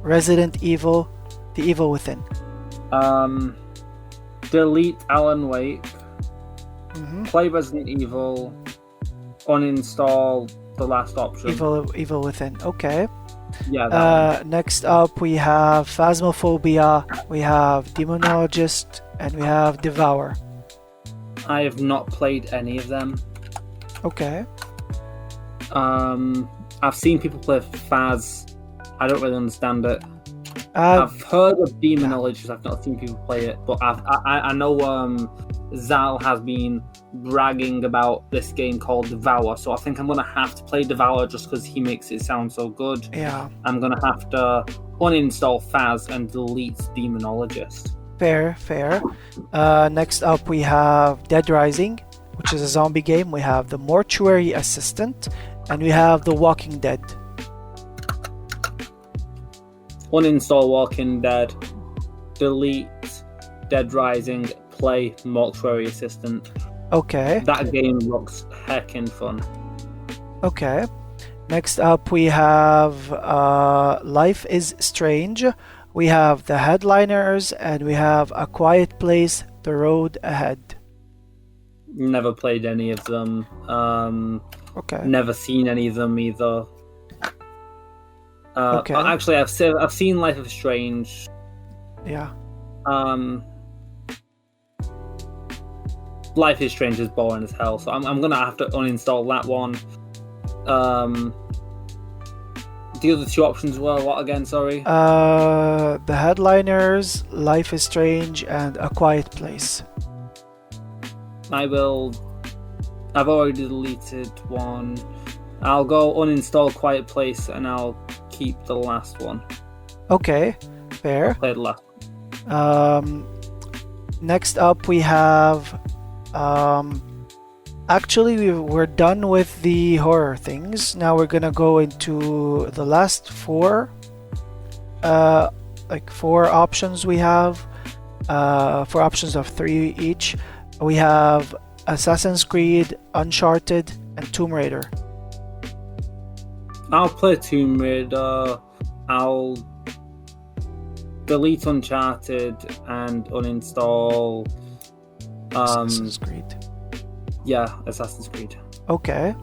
Resident Evil, The Evil Within. Delete Alan Wake. Mm-hmm. Play Resident Evil. Uninstall the last option. Evil Within. Okay. Yeah. That one. Next up we have Phasmophobia, we have Demonologist, and we have Devour. I have not played any of them. Okay. I've seen people play Phas. I don't really understand it. Uh, I've heard of Demonologist. I've not seen people play it, but I know Zal has been bragging about this game called Devour, so I think I'm gonna have to play Devour just because he makes it sound so good. yeah. I'm gonna have to uninstall Phas and delete Demonologist. Fair. Next up we have Dead Rising, which is a zombie game. We have The Mortuary Assistant, and we have The Walking Dead. Uninstall Walking Dead, delete Dead Rising, play Mortuary Assistant. Okay. That game looks heckin' fun. Okay. Next up we have Life is Strange. We have The Headliners, and we have A Quiet Place, The Road Ahead. Never played any of them. Okay. Never seen any of them either. Okay. Actually, I've seen Life is Strange. Yeah. Life is Strange is boring as hell, so I'm gonna have to uninstall that one. The other two options were what again? Sorry. The Headliners, Life is Strange, and A Quiet Place. I've already deleted one. I'll go uninstall Quiet Place and I'll keep the last one. Okay, fair. Play the last one. Next up we have actually we're done with the horror things. Now we're gonna go into the last four options we have. Four options of three each. We have Assassin's Creed, Uncharted, and Tomb Raider. I'll play Tomb Raider. I'll delete Uncharted and uninstall Assassin's Creed. Yeah, Assassin's Creed. Okay.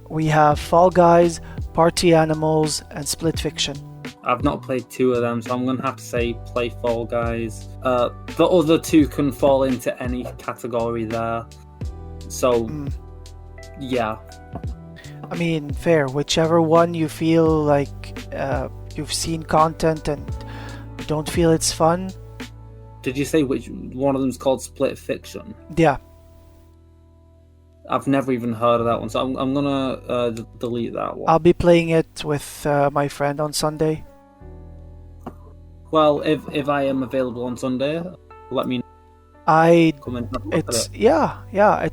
We have Fall Guys, Party Animals, and Split Fiction. I've not played two of them, so I'm gonna have to say play Fall Guys. The other two can fall into any category there. So, yeah. I mean, fair. Whichever one you feel like you've seen content and you don't feel it's fun. Did you say which one of them's called Split Fiction? Yeah. I've never even heard of that one, so I'm gonna delete that one. I'll be playing it with my friend on Sunday. Well, if I am available on Sunday, let me know.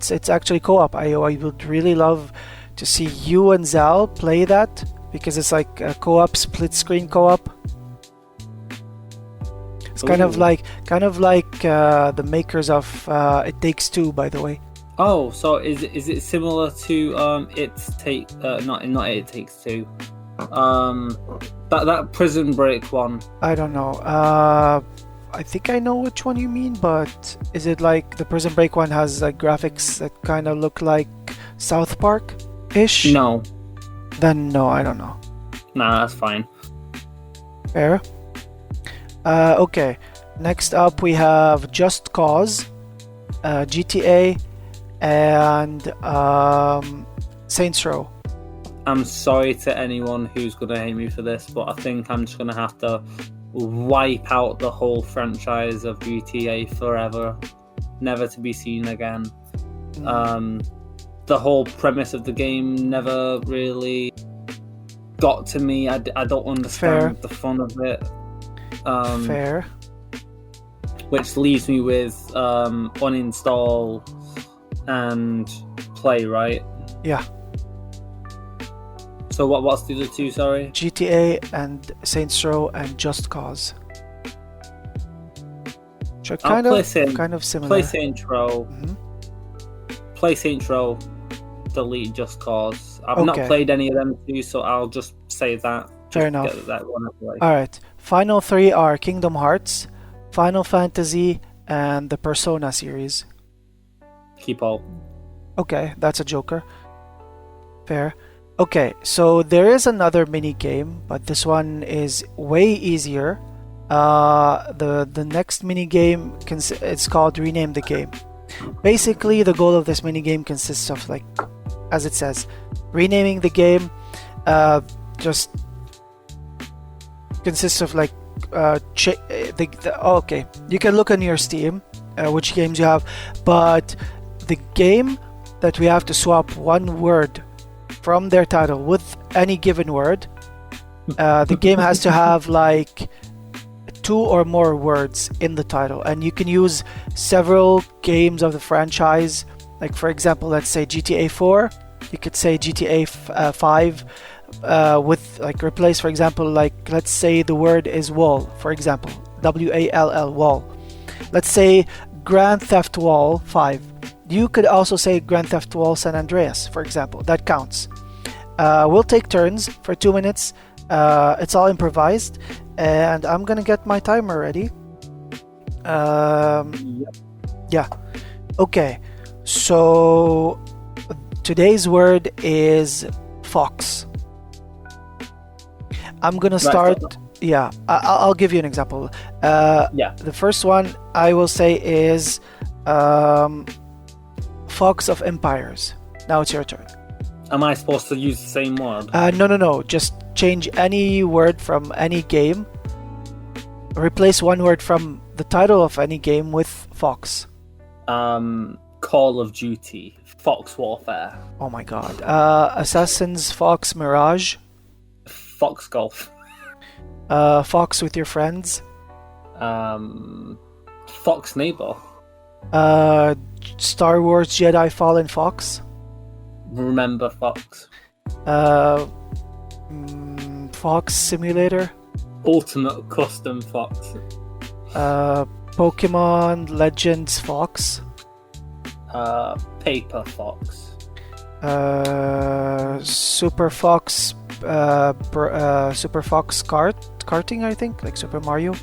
It's actually co-op. I would really love to see you and Zal play that because it's like a co-op, split screen co-op. It's kind of like the makers of It Takes Two, by the way. Oh, so is it similar to not It Takes Two, that Prison Break one? I don't know. I think I know which one you mean, but is it like the Prison Break one has like graphics that kind of look like South Park-ish? No. Then no, I don't know. Nah, that's fine. Fair. Okay. Next up we have Just Cause, GTA, and Saints Row. I'm sorry to anyone who's gonna hate me for this, but I think I'm just gonna have to wipe out the whole franchise of GTA forever, never to be seen again. The whole premise of the game never really got to me. I don't understand the fun of it. Fair. Which leaves me with uninstall and play, right? Yeah. So what's the other two, sorry? GTA and Saints Row and Just Cause. So kind of similar. Play Saints Row. Mm-hmm. Play Saints Row. Delete Just Cause. I've not played any of them two, so I'll just say that. Fair enough. Get that one out of the way. All right. Final three are Kingdom Hearts, Final Fantasy, and the Persona series. Keep all. Okay, that's a joker. Fair. Okay, so there is another mini game, but this one is way easier. The next mini game it's called Rename the Game. Basically, the goal of this mini game consists of, like, as it says, renaming the game. Just consists of, like, okay, you can look on your Steam which games you have, but the game that we have to swap one word from their title with any given word. The game has to have like 2 or more words in the title, and you can use several games of the franchise. Like, for example, let's say GTA 4, you could say GTA 5 with, like, replace, for example, like, let's say the word is wall, for example, WALL, wall. Let's say Grand Theft Wall 5. You could also say Grand Theft Wall San Andreas, for example. That counts. We'll take turns for 2 minutes. It's all improvised, and I'm gonna get my timer ready. Yeah. Okay. So today's word is fox. I'm gonna start. Yeah, I'll give you an example. The first one I will say is Fox of Empires. Now it's your turn. Am I supposed to use the same word? No. Just change any word from any game. Replace one word from the title of any game with Fox. Call of Duty. Fox Warfare. Oh my god. Assassin's Fox Mirage. Fox Golf. Fox with your friends. Fox Neighbor. Star Wars Jedi Fallen Fox. Remember Fox. Fox Simulator. Ultimate Custom Fox. Pokemon Legends Fox. Paper Fox. Super Fox. Super Fox karting, I think, like Super Mario.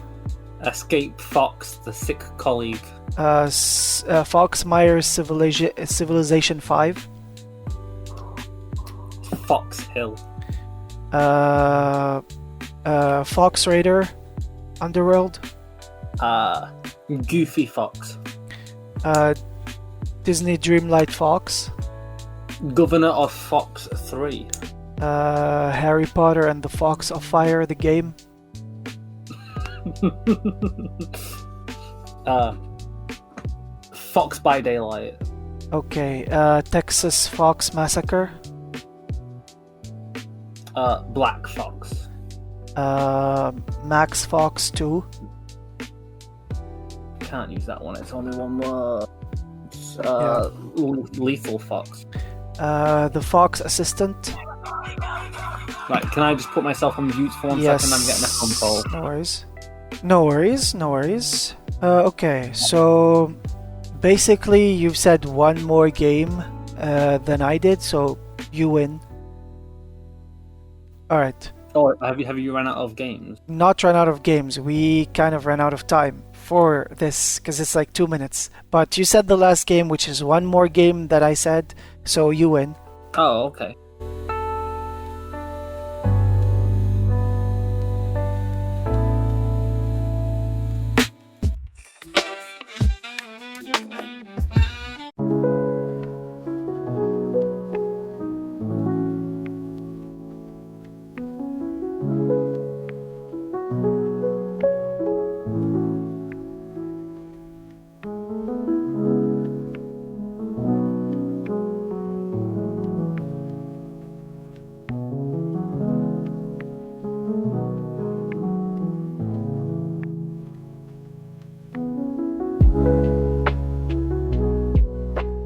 Escape Fox, the sick colleague. Fox Myers Civilization 5. Fox Hill. Fox Raider Underworld. Goofy Fox. Disney Dreamlight Fox. Governor of Fox 3. Harry Potter and the Fox of Fire, the game. Fox by Daylight. Okay. Texas Fox Massacre. Black Fox. Max Fox 2. Can't use that one, it's only one word. Lethal Fox. The Fox Assistant. Right, can I just put myself on mute for 1 second? I'm getting a phone call. No worries. Okay, so basically you've said one more game than I did, so you win. Alright. Oh, have you run out of games? Not run out of games. We kind of ran out of time for this because it's like 2 minutes. But you said the last game, which is one more game that I said, so you win. Oh, okay.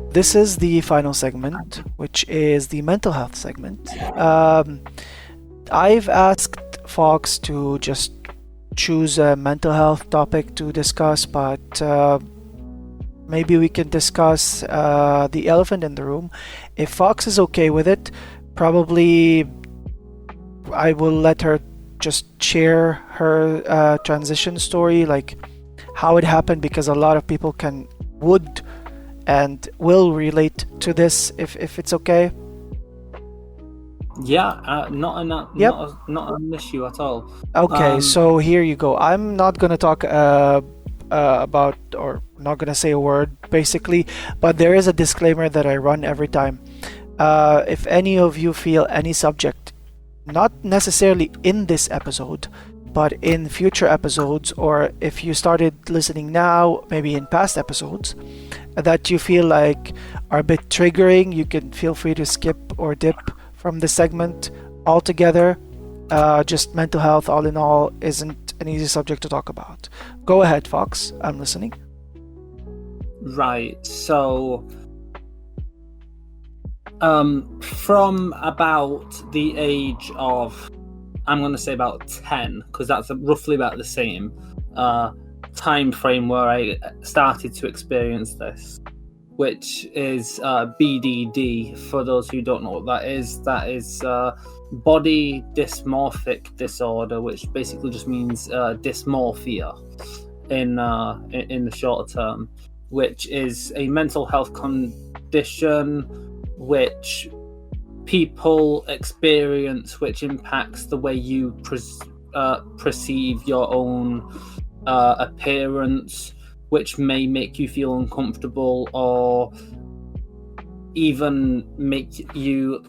This is the final segment, which is the mental health segment. I've asked Fox to just choose a mental health topic to discuss, but maybe we can discuss the elephant in the room. If Fox is okay with it, probably I will let her just share her transition story, like how it happened, because a lot of people would and will relate to this if it's okay. Yeah, not an issue at all. Okay, so here you go. I'm not gonna talk about, or not gonna say a word basically, but there is a disclaimer that I run every time. If any of you feel any subject, not necessarily in this episode, but in future episodes, or if you started listening now, maybe in past episodes, that you feel like are a bit triggering, you can feel free to skip or dip from the segment altogether. Just mental health, all in all, isn't an easy subject to talk about. Go ahead, Fox. I'm listening. Right. So, from about the age of, I'm going to say about 10, because that's roughly about the same time frame where I started to experience this, which is BDD. For those who don't know what that is body dysmorphic disorder, which basically just means dysmorphia in the short term, which is a mental health condition which people experience, which impacts the way you perceive your own appearance, which may make you feel uncomfortable or even make you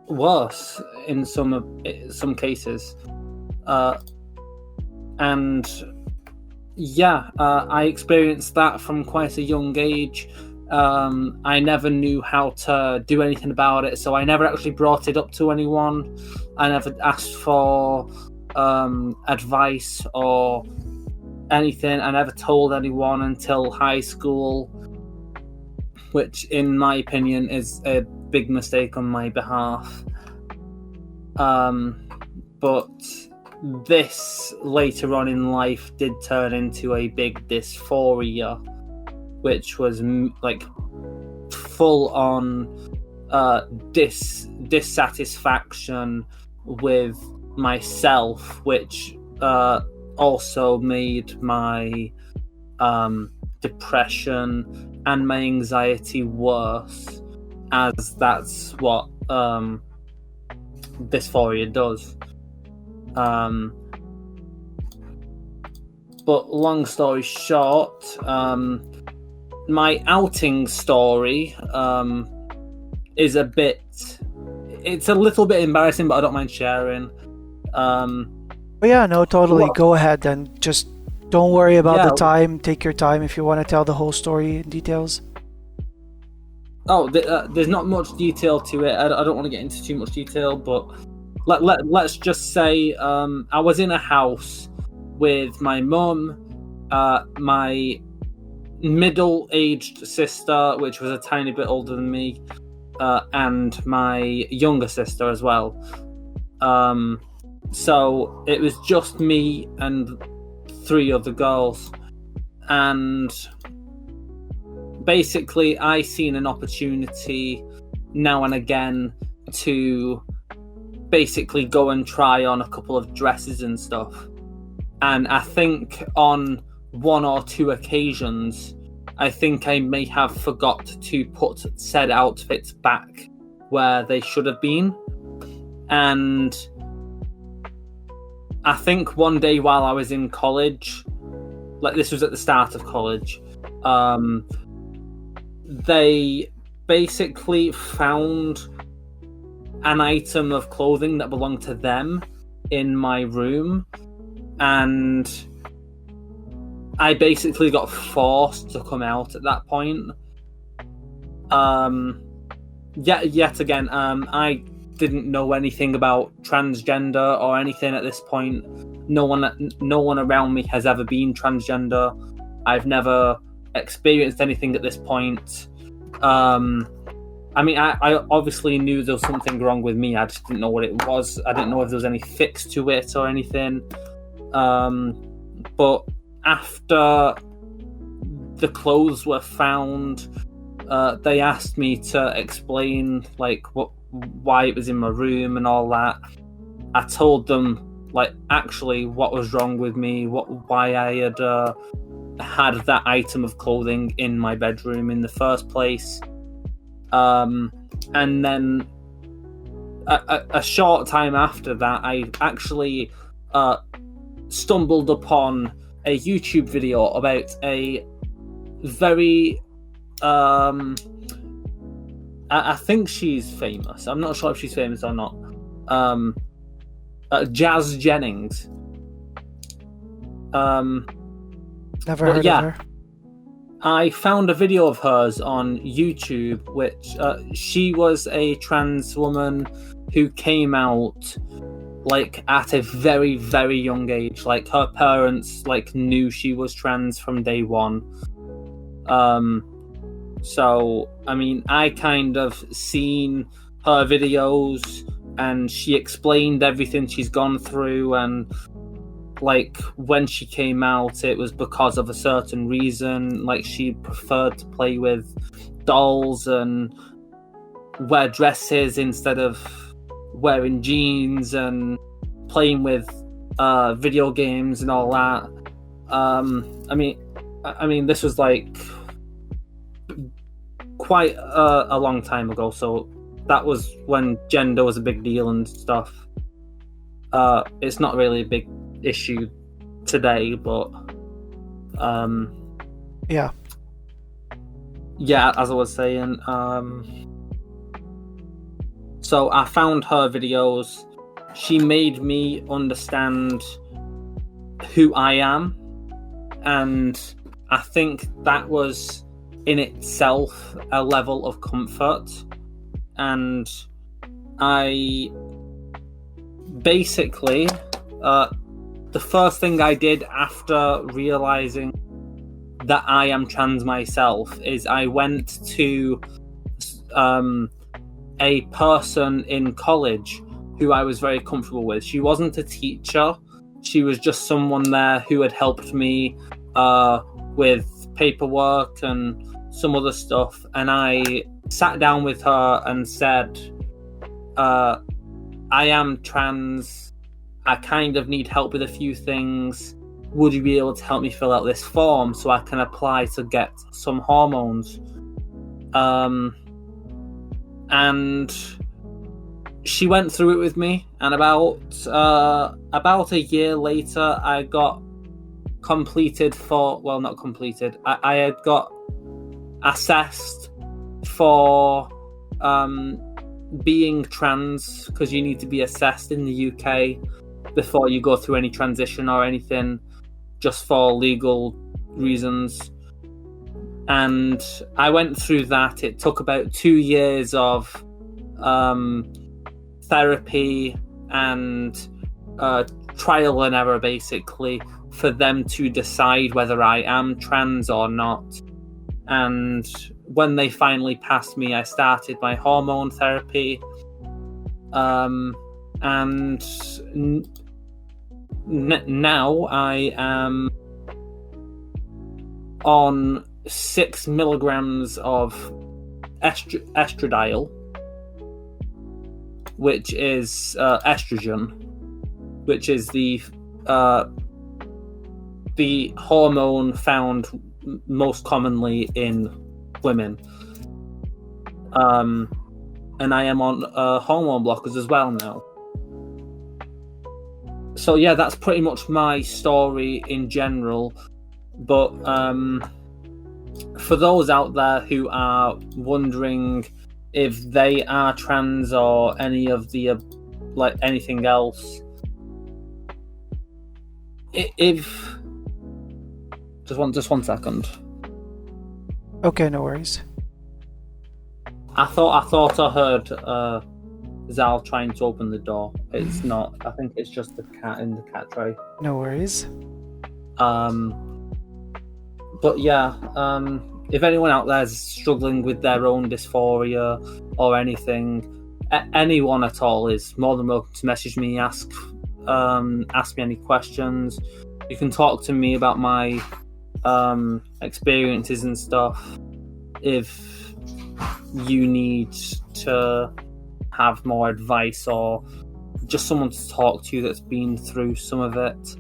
worse in some cases. And yeah, I experienced that from quite a young age. I never knew how to do anything about it, so I never actually brought it up to anyone. I never asked for advice or anything. I never told anyone until high school, which in my opinion is a big mistake on my behalf. But this later on in life did turn into a big dysphoria, which was like full on dissatisfaction with myself, which also made my depression and my anxiety worse, as that's what dysphoria does. But long story short, my outing story is it's a little bit embarrassing, but I don't mind sharing. But yeah, no, totally. Go ahead and just don't worry about the time. Take your time if you want to tell the whole story in details. Oh, there's not much detail to it. I don't want to get into too much detail, but let's just say I was in a house with my mum, my middle-aged sister, which was a tiny bit older than me, and my younger sister as well. So it was just me and 3 other girls, and basically I seen an opportunity now and again to basically go and try on a couple of dresses and stuff. And I think on 1 or 2 occasions, I think I may have forgot to put said outfits back where they should have been. And I think one day while I was in college, like this was at the start of college, they basically found an item of clothing that belonged to them in my room, and I basically got forced to come out at that point. Yet again, I didn't know anything about transgender or anything at this point. No one around me has ever been transgender. I've never experienced anything at this point. I mean, I obviously knew there was something wrong with me. I just didn't know what it was. I didn't know if there was any fix to it or anything. But after the clothes were found, they asked me to explain like why it was in my room and all that. I told them like actually what was wrong with me, why I had had that item of clothing in my bedroom in the first place. And then a short time after that, I actually stumbled upon a YouTube video about a very I think she's famous. I'm not sure if she's famous or not. Jazz Jennings. Never heard of her. I found a video of hers on YouTube, which she was a trans woman who came out like at a very, very young age. Like her parents like knew she was trans from day one. So I mean, I kind of seen her videos, and she explained everything she's gone through, and like when she came out it was because of a certain reason. Like she preferred to play with dolls and wear dresses instead of wearing jeans, and playing with video games and all that. I mean this was like quite a long time ago, so that was when gender was a big deal and stuff. It's not really a big issue today, but yeah, as I was saying, so I found her videos. She made me understand who I am, and I think that was in itself a level of comfort. And I basically the first thing I did after realizing that I am trans myself is I went to a person in college who I was very comfortable with. She wasn't a teacher. She was just someone there who had helped me with paperwork and some other stuff. And I sat down with her and said, I am trans. I kind of need help with a few things. Would you be able to help me fill out this form so I can apply to get some hormones? And she went through it with me, and about a year later, I got I had got assessed for being trans, because you need to be assessed in the UK before you go through any transition or anything, just for legal reasons. And I went through that. It took about 2 years of therapy and trial and error, basically, for them to decide whether I am trans or not. And when they finally passed me, I started my hormone therapy. And now I am on 6 milligrams of estradiol, which is estrogen, which is the hormone found most commonly in women. And I am on hormone blockers as well now. So yeah, that's pretty much my story in general. But for those out there who are wondering if they are trans or any of the like anything else, if just one second. Okay, no worries. I thought I heard Zal trying to open the door. It's not. I think it's just the cat in the cat tray. No worries. But But yeah, if anyone out there is struggling with their own dysphoria or anything, anyone at all is more than welcome to message me, ask me any questions. You can talk to me about my experiences and stuff if you need to have more advice or just someone to talk to that's been through some of it.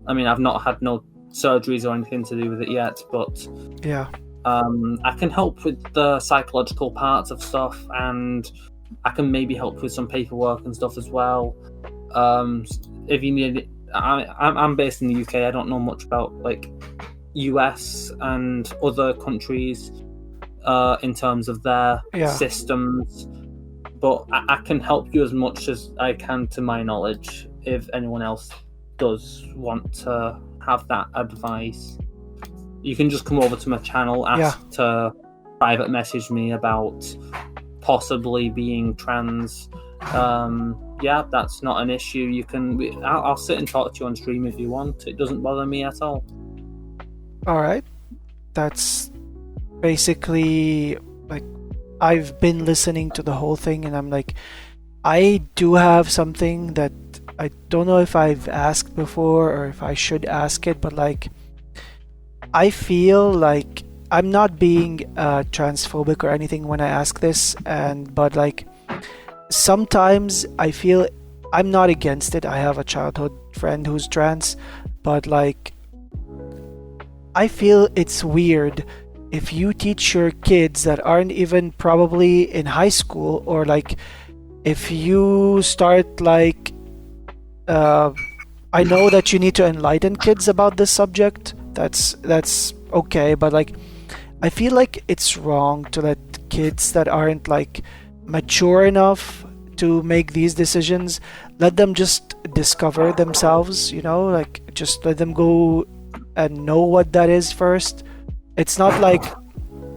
I mean, I've not had no surgeries or anything to do with it yet, but Yeah. I can help with the psychological parts of stuff, and I can maybe help with some paperwork and stuff as well. If you need it, I'm based in the UK. I don't know much about like US and other countries in terms of their systems, but I can help you as much as I can to my knowledge if anyone else does want to have that advice. You can just come over to my channel, ask to private message me about possibly being trans. That's not an issue. You can. I'll sit and talk to you on stream if you want. It doesn't bother me at all. All right. That's basically like I've been listening to the whole thing, and I'm like, I do have something that I don't know if I've asked before or if I should ask it, but like I feel like I'm not being transphobic or anything when I ask this, but like sometimes I feel I'm not against it. I have a childhood friend who's trans, but like I feel it's weird if you teach your kids that aren't even probably in high school, or like if you start like I know that you need to enlighten kids about this subject. That's okay, but like I feel like it's wrong to let kids that aren't like mature enough to make these decisions, let them just discover themselves, like just let them go and know what that is first. It's not like,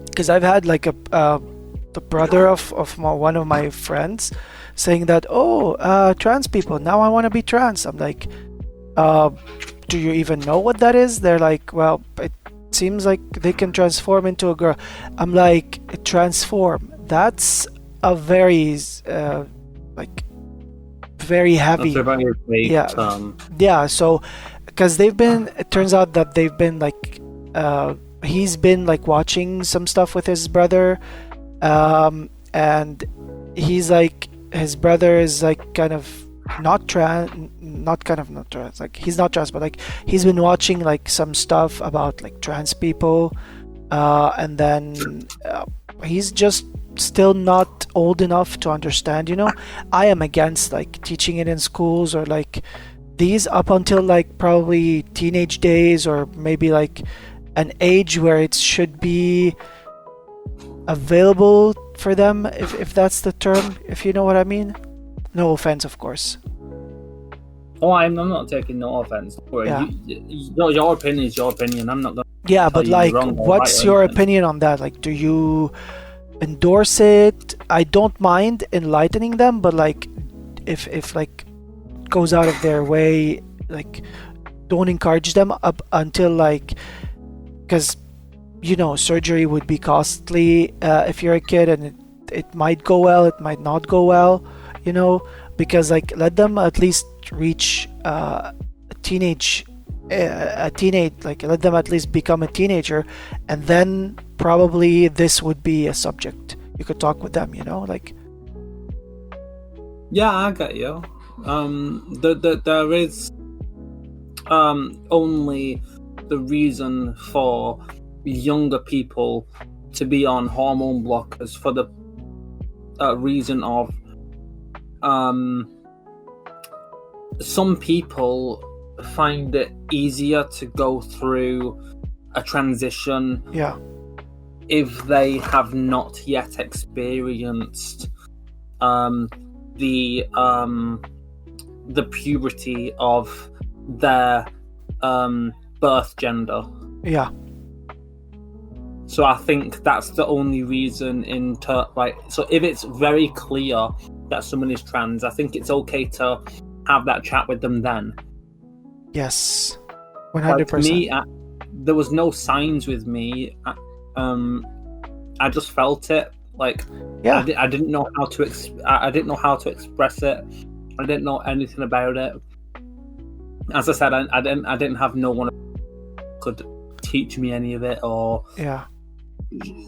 because I've had like the brother of one of my friends saying that, trans people, now I want to be trans. I'm like, do you even know what that is? They're like, well, it seems like they can transform into a girl. I'm like, transform, that's a very very heavy. That's a very vague term. Yeah, so because it turns out that they've been like he's been like watching some stuff with his brother, and he's like, his brother is like kind of not trans, like he's not trans, but like he's been watching like some stuff about like trans people, and then he's just still not old enough to understand. I am against like teaching it in schools or like these up until like probably teenage days, or maybe like an age where it should be available for them, if that's the term, if you know what I mean. No offense, of course. Oh, I'm not taking no offense. Yeah. Your opinion is your opinion. I'm not going to Yeah, but like, what's your opinion on that? Like, do you endorse it? I don't mind enlightening them, but like, if like goes out of their way, like, don't encourage them up until like, because surgery would be costly if you're a kid, and it might go well, it might not go well, because like let them at least reach teenage, like let them at least become a teenager, and then probably this would be a subject you could talk with them, like. Yeah, I get you. There is only the reason for younger people to be on hormone blockers for the reason of some people find it easier to go through a transition if they have not yet experienced the puberty of their birth gender. Yeah. So I think that's the only reason so if it's very clear that someone is trans, I think it's okay to have that chat with them then. Yes. 100%. there was no signs with me. I just felt it. Like, Yeah. I didn't know how to I didn't know how to express it. I didn't know anything about it. As I said, I didn't have no one who could teach me any of it, or Yeah.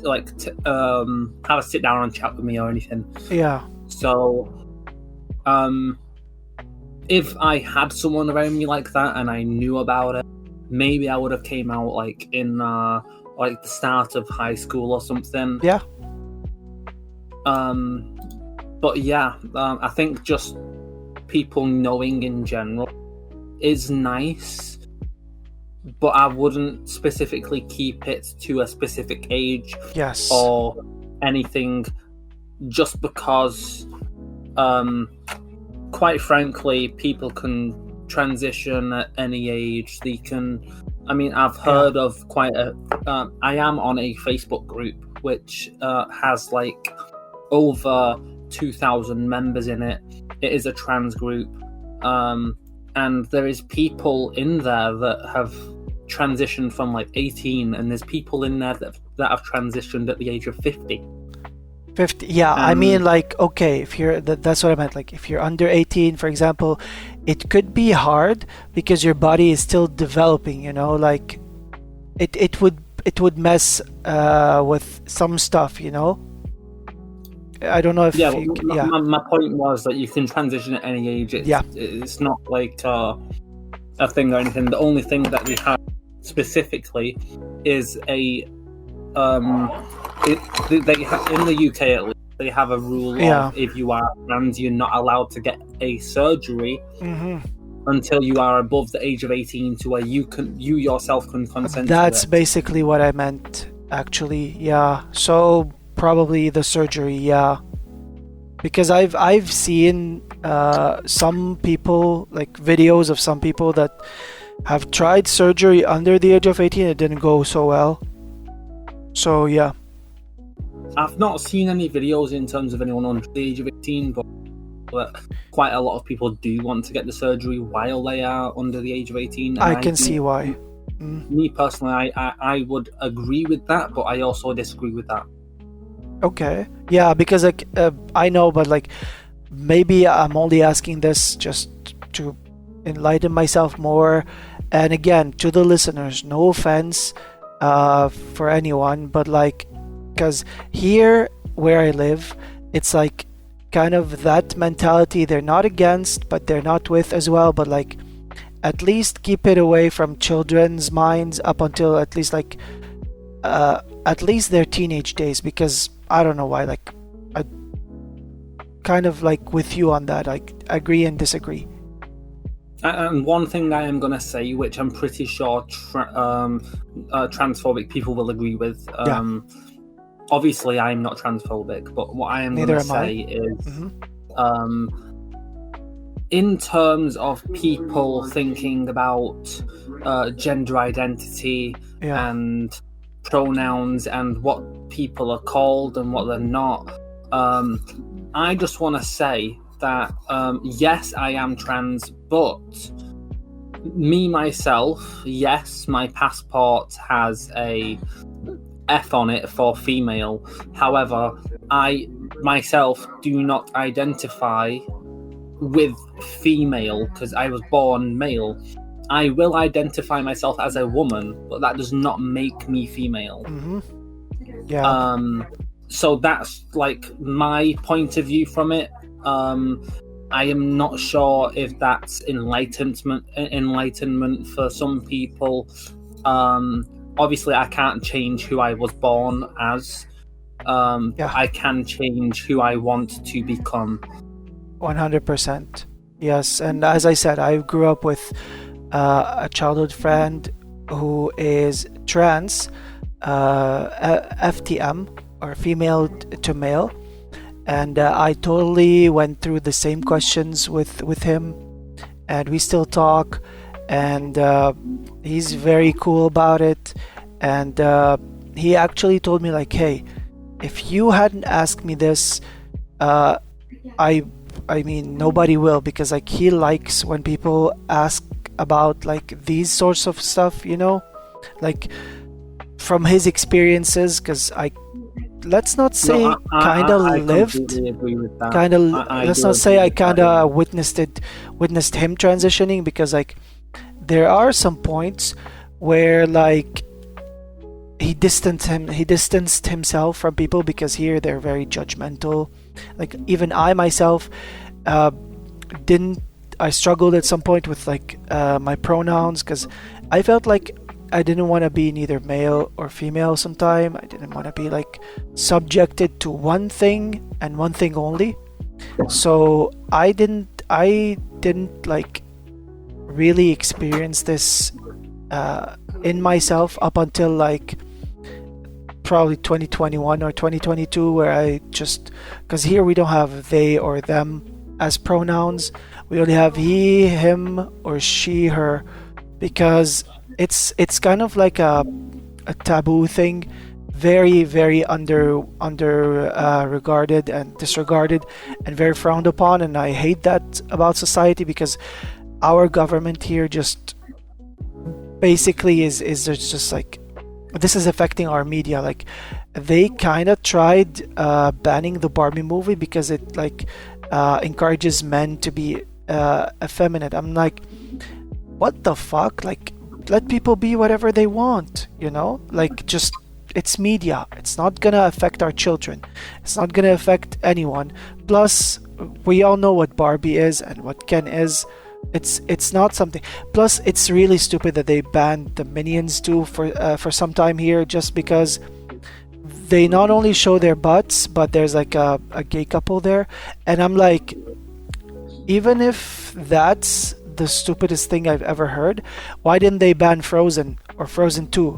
like have a sit down and chat with me or anything. Yeah. So, if I had someone around me like that and I knew about it, maybe I would have came out like in like the start of high school or something. Yeah. But yeah, I think just people knowing in general is nice, but I wouldn't specifically keep it to a specific age Yes. or anything, just because quite frankly, people can transition at any age. They can, I mean, I've heard of quite a I am on a Facebook group which has like over 2,000 members in it. It is a trans group, and there is people in there that have transitioned from like 18, and there's people in there that have transitioned at the age of 50. 50. Yeah, I mean, like, okay, if you're that's what I meant. Like, if you're under 18, for example, it could be hard because your body is still developing. You know, like it would mess with some stuff. You know, I don't know if Yeah, you, my point was that you can transition at any age. It's not like a thing or anything. The only thing that we have specifically is a they have, in the UK at least, they have a rule of if you are trans, you're not allowed to get a surgery until you are above the age of 18, to where you yourself can consent. That's to it. basically what I meant, actually. Yeah. So probably the surgery. Yeah. Because I've seen some people, like videos of some people that have tried surgery under the age of 18. It didn't go so well. So yeah. I've not seen any videos in terms of anyone under the age of 18, but quite a lot of people do want to get the surgery while they are under the age of 18. I can see why. Me personally, I would agree with that, but I also disagree with that. Okay. Yeah, because like I know, but like maybe I'm only asking this just to enlighten myself more. And again, to the listeners, no offense for anyone, but like, because here where I live, it's like kind of that mentality. They're not against, but they're not with as well. But like, at least keep it away from children's minds up until at least like at least their teenage days, because I don't know why, like I kind of like with you on that, like agree and disagree. And one thing I am going to say, which I'm pretty sure transphobic people will agree with, obviously I'm not transphobic, but what I am going to say is in terms of people thinking about gender identity and pronouns and what people are called and what they're not, I just want to say that yes, I am trans, but me myself, yes, my passport has a F on it for female. However, I myself do not identify with female because I was born male. I will identify myself as a woman, but that does not make me female. Yeah. So that's like my point of view from it. I am not sure if that's enlightenment for some people. Obviously, I can't change who I was born as. I can change who I want to become. 100%. Yes, and as I said, I grew up with a childhood friend who is trans, FTM, or female to male, and I totally went through the same questions with him, and we still talk, and he's very cool about it, and he actually told me like, hey, if you hadn't asked me this, I mean, nobody will, because like he likes when people ask about like these sorts of stuff, you know. like from his experiences, because I let's not say No, kind of I lived, completely agree with that. kind of I let's do not say agree I with that, kind yeah. of witnessed him transitioning, because like there are some points where like he distanced himself from people, because here they're very judgmental. Like even I myself uh didn't I struggled at some point with like my pronouns, because I felt like I didn't want to be neither male or female sometime. I didn't want to be like subjected to one thing and one thing only. So I didn't like really experience this in myself up until like probably 2021 or 2022, where I just, because here we don't have they or them as pronouns. We only have he, him, or she, her, because it's kind of like a taboo thing, very very under regarded and disregarded and very frowned upon. And I hate that about society, because our government here just basically is just like, this is affecting our media. Like they kind of tried banning the Barbie movie because it like encourages men to be effeminate. I'm like, what the fuck? Like, let people be whatever they want, you know? Like, just, it's media. It's not gonna affect our children. It's not gonna affect anyone. Plus, we all know what Barbie is and what Ken is. It's not something. Plus, it's really stupid that they banned the Minions too for some time here, just because they not only show their butts, but there's like a gay couple there, and I'm like, even if that's the stupidest thing I've ever heard, why didn't they ban Frozen or Frozen 2?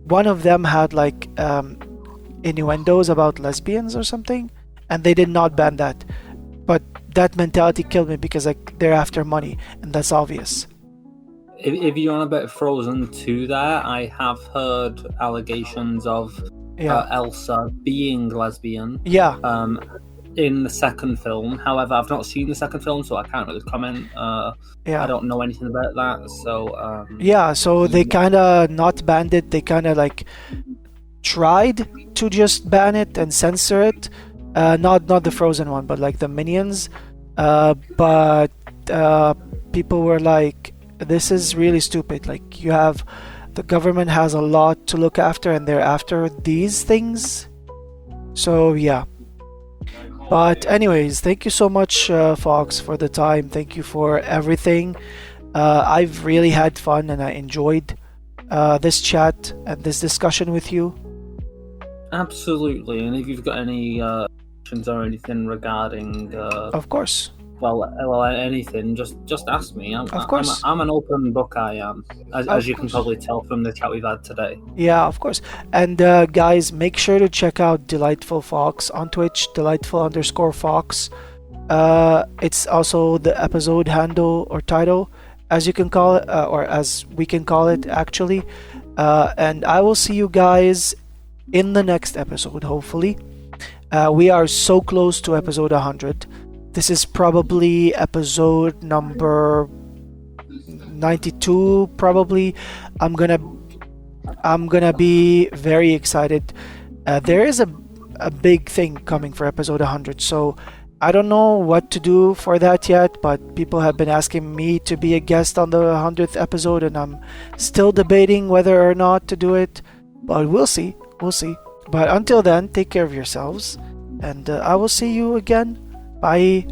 One of them had like innuendos about lesbians or something, and they did not ban that. But that mentality killed me, because like they're after money, and that's obvious. If you're on about Frozen 2 there, I have heard allegations of Yeah, Elsa being lesbian yeah, in the second film. However, I've not seen the second film, so I can't really comment. I yeah. don't know anything about that, so Yeah, so they kind of not banned it. They kind of like tried to just ban it and censor it. Not the Frozen one, but like the Minions. But people were like, this is really stupid. Like, you have, the government has a lot to look after, and they're after these things. So yeah. But anyways, thank you so much, Fox, for the time. Thank you for everything. I've really had fun, and I enjoyed this chat and this discussion with you. absolutely. And if you've got any questions or anything regarding Of course. well, anything, just ask me. Of course. I'm an open book. I am, Of as you can course. probably tell from the chat we've had today. Yeah, of course. And guys, make sure to check out Delightful Fox on Twitch, delightful_fox. It's also the episode handle or title, as you can call it, or as we can call it, actually. And I will see you guys in the next episode, hopefully. We are so close to episode 100. This is probably episode number 92, probably. I'm gonna be very excited. There is a big thing coming for episode 100, so I don't know what to do for that yet, but people have been asking me to be a guest on the 100th episode, and I'm still debating whether or not to do it, but we'll see. We'll see. But until then, take care of yourselves, and I will see you again. Bye.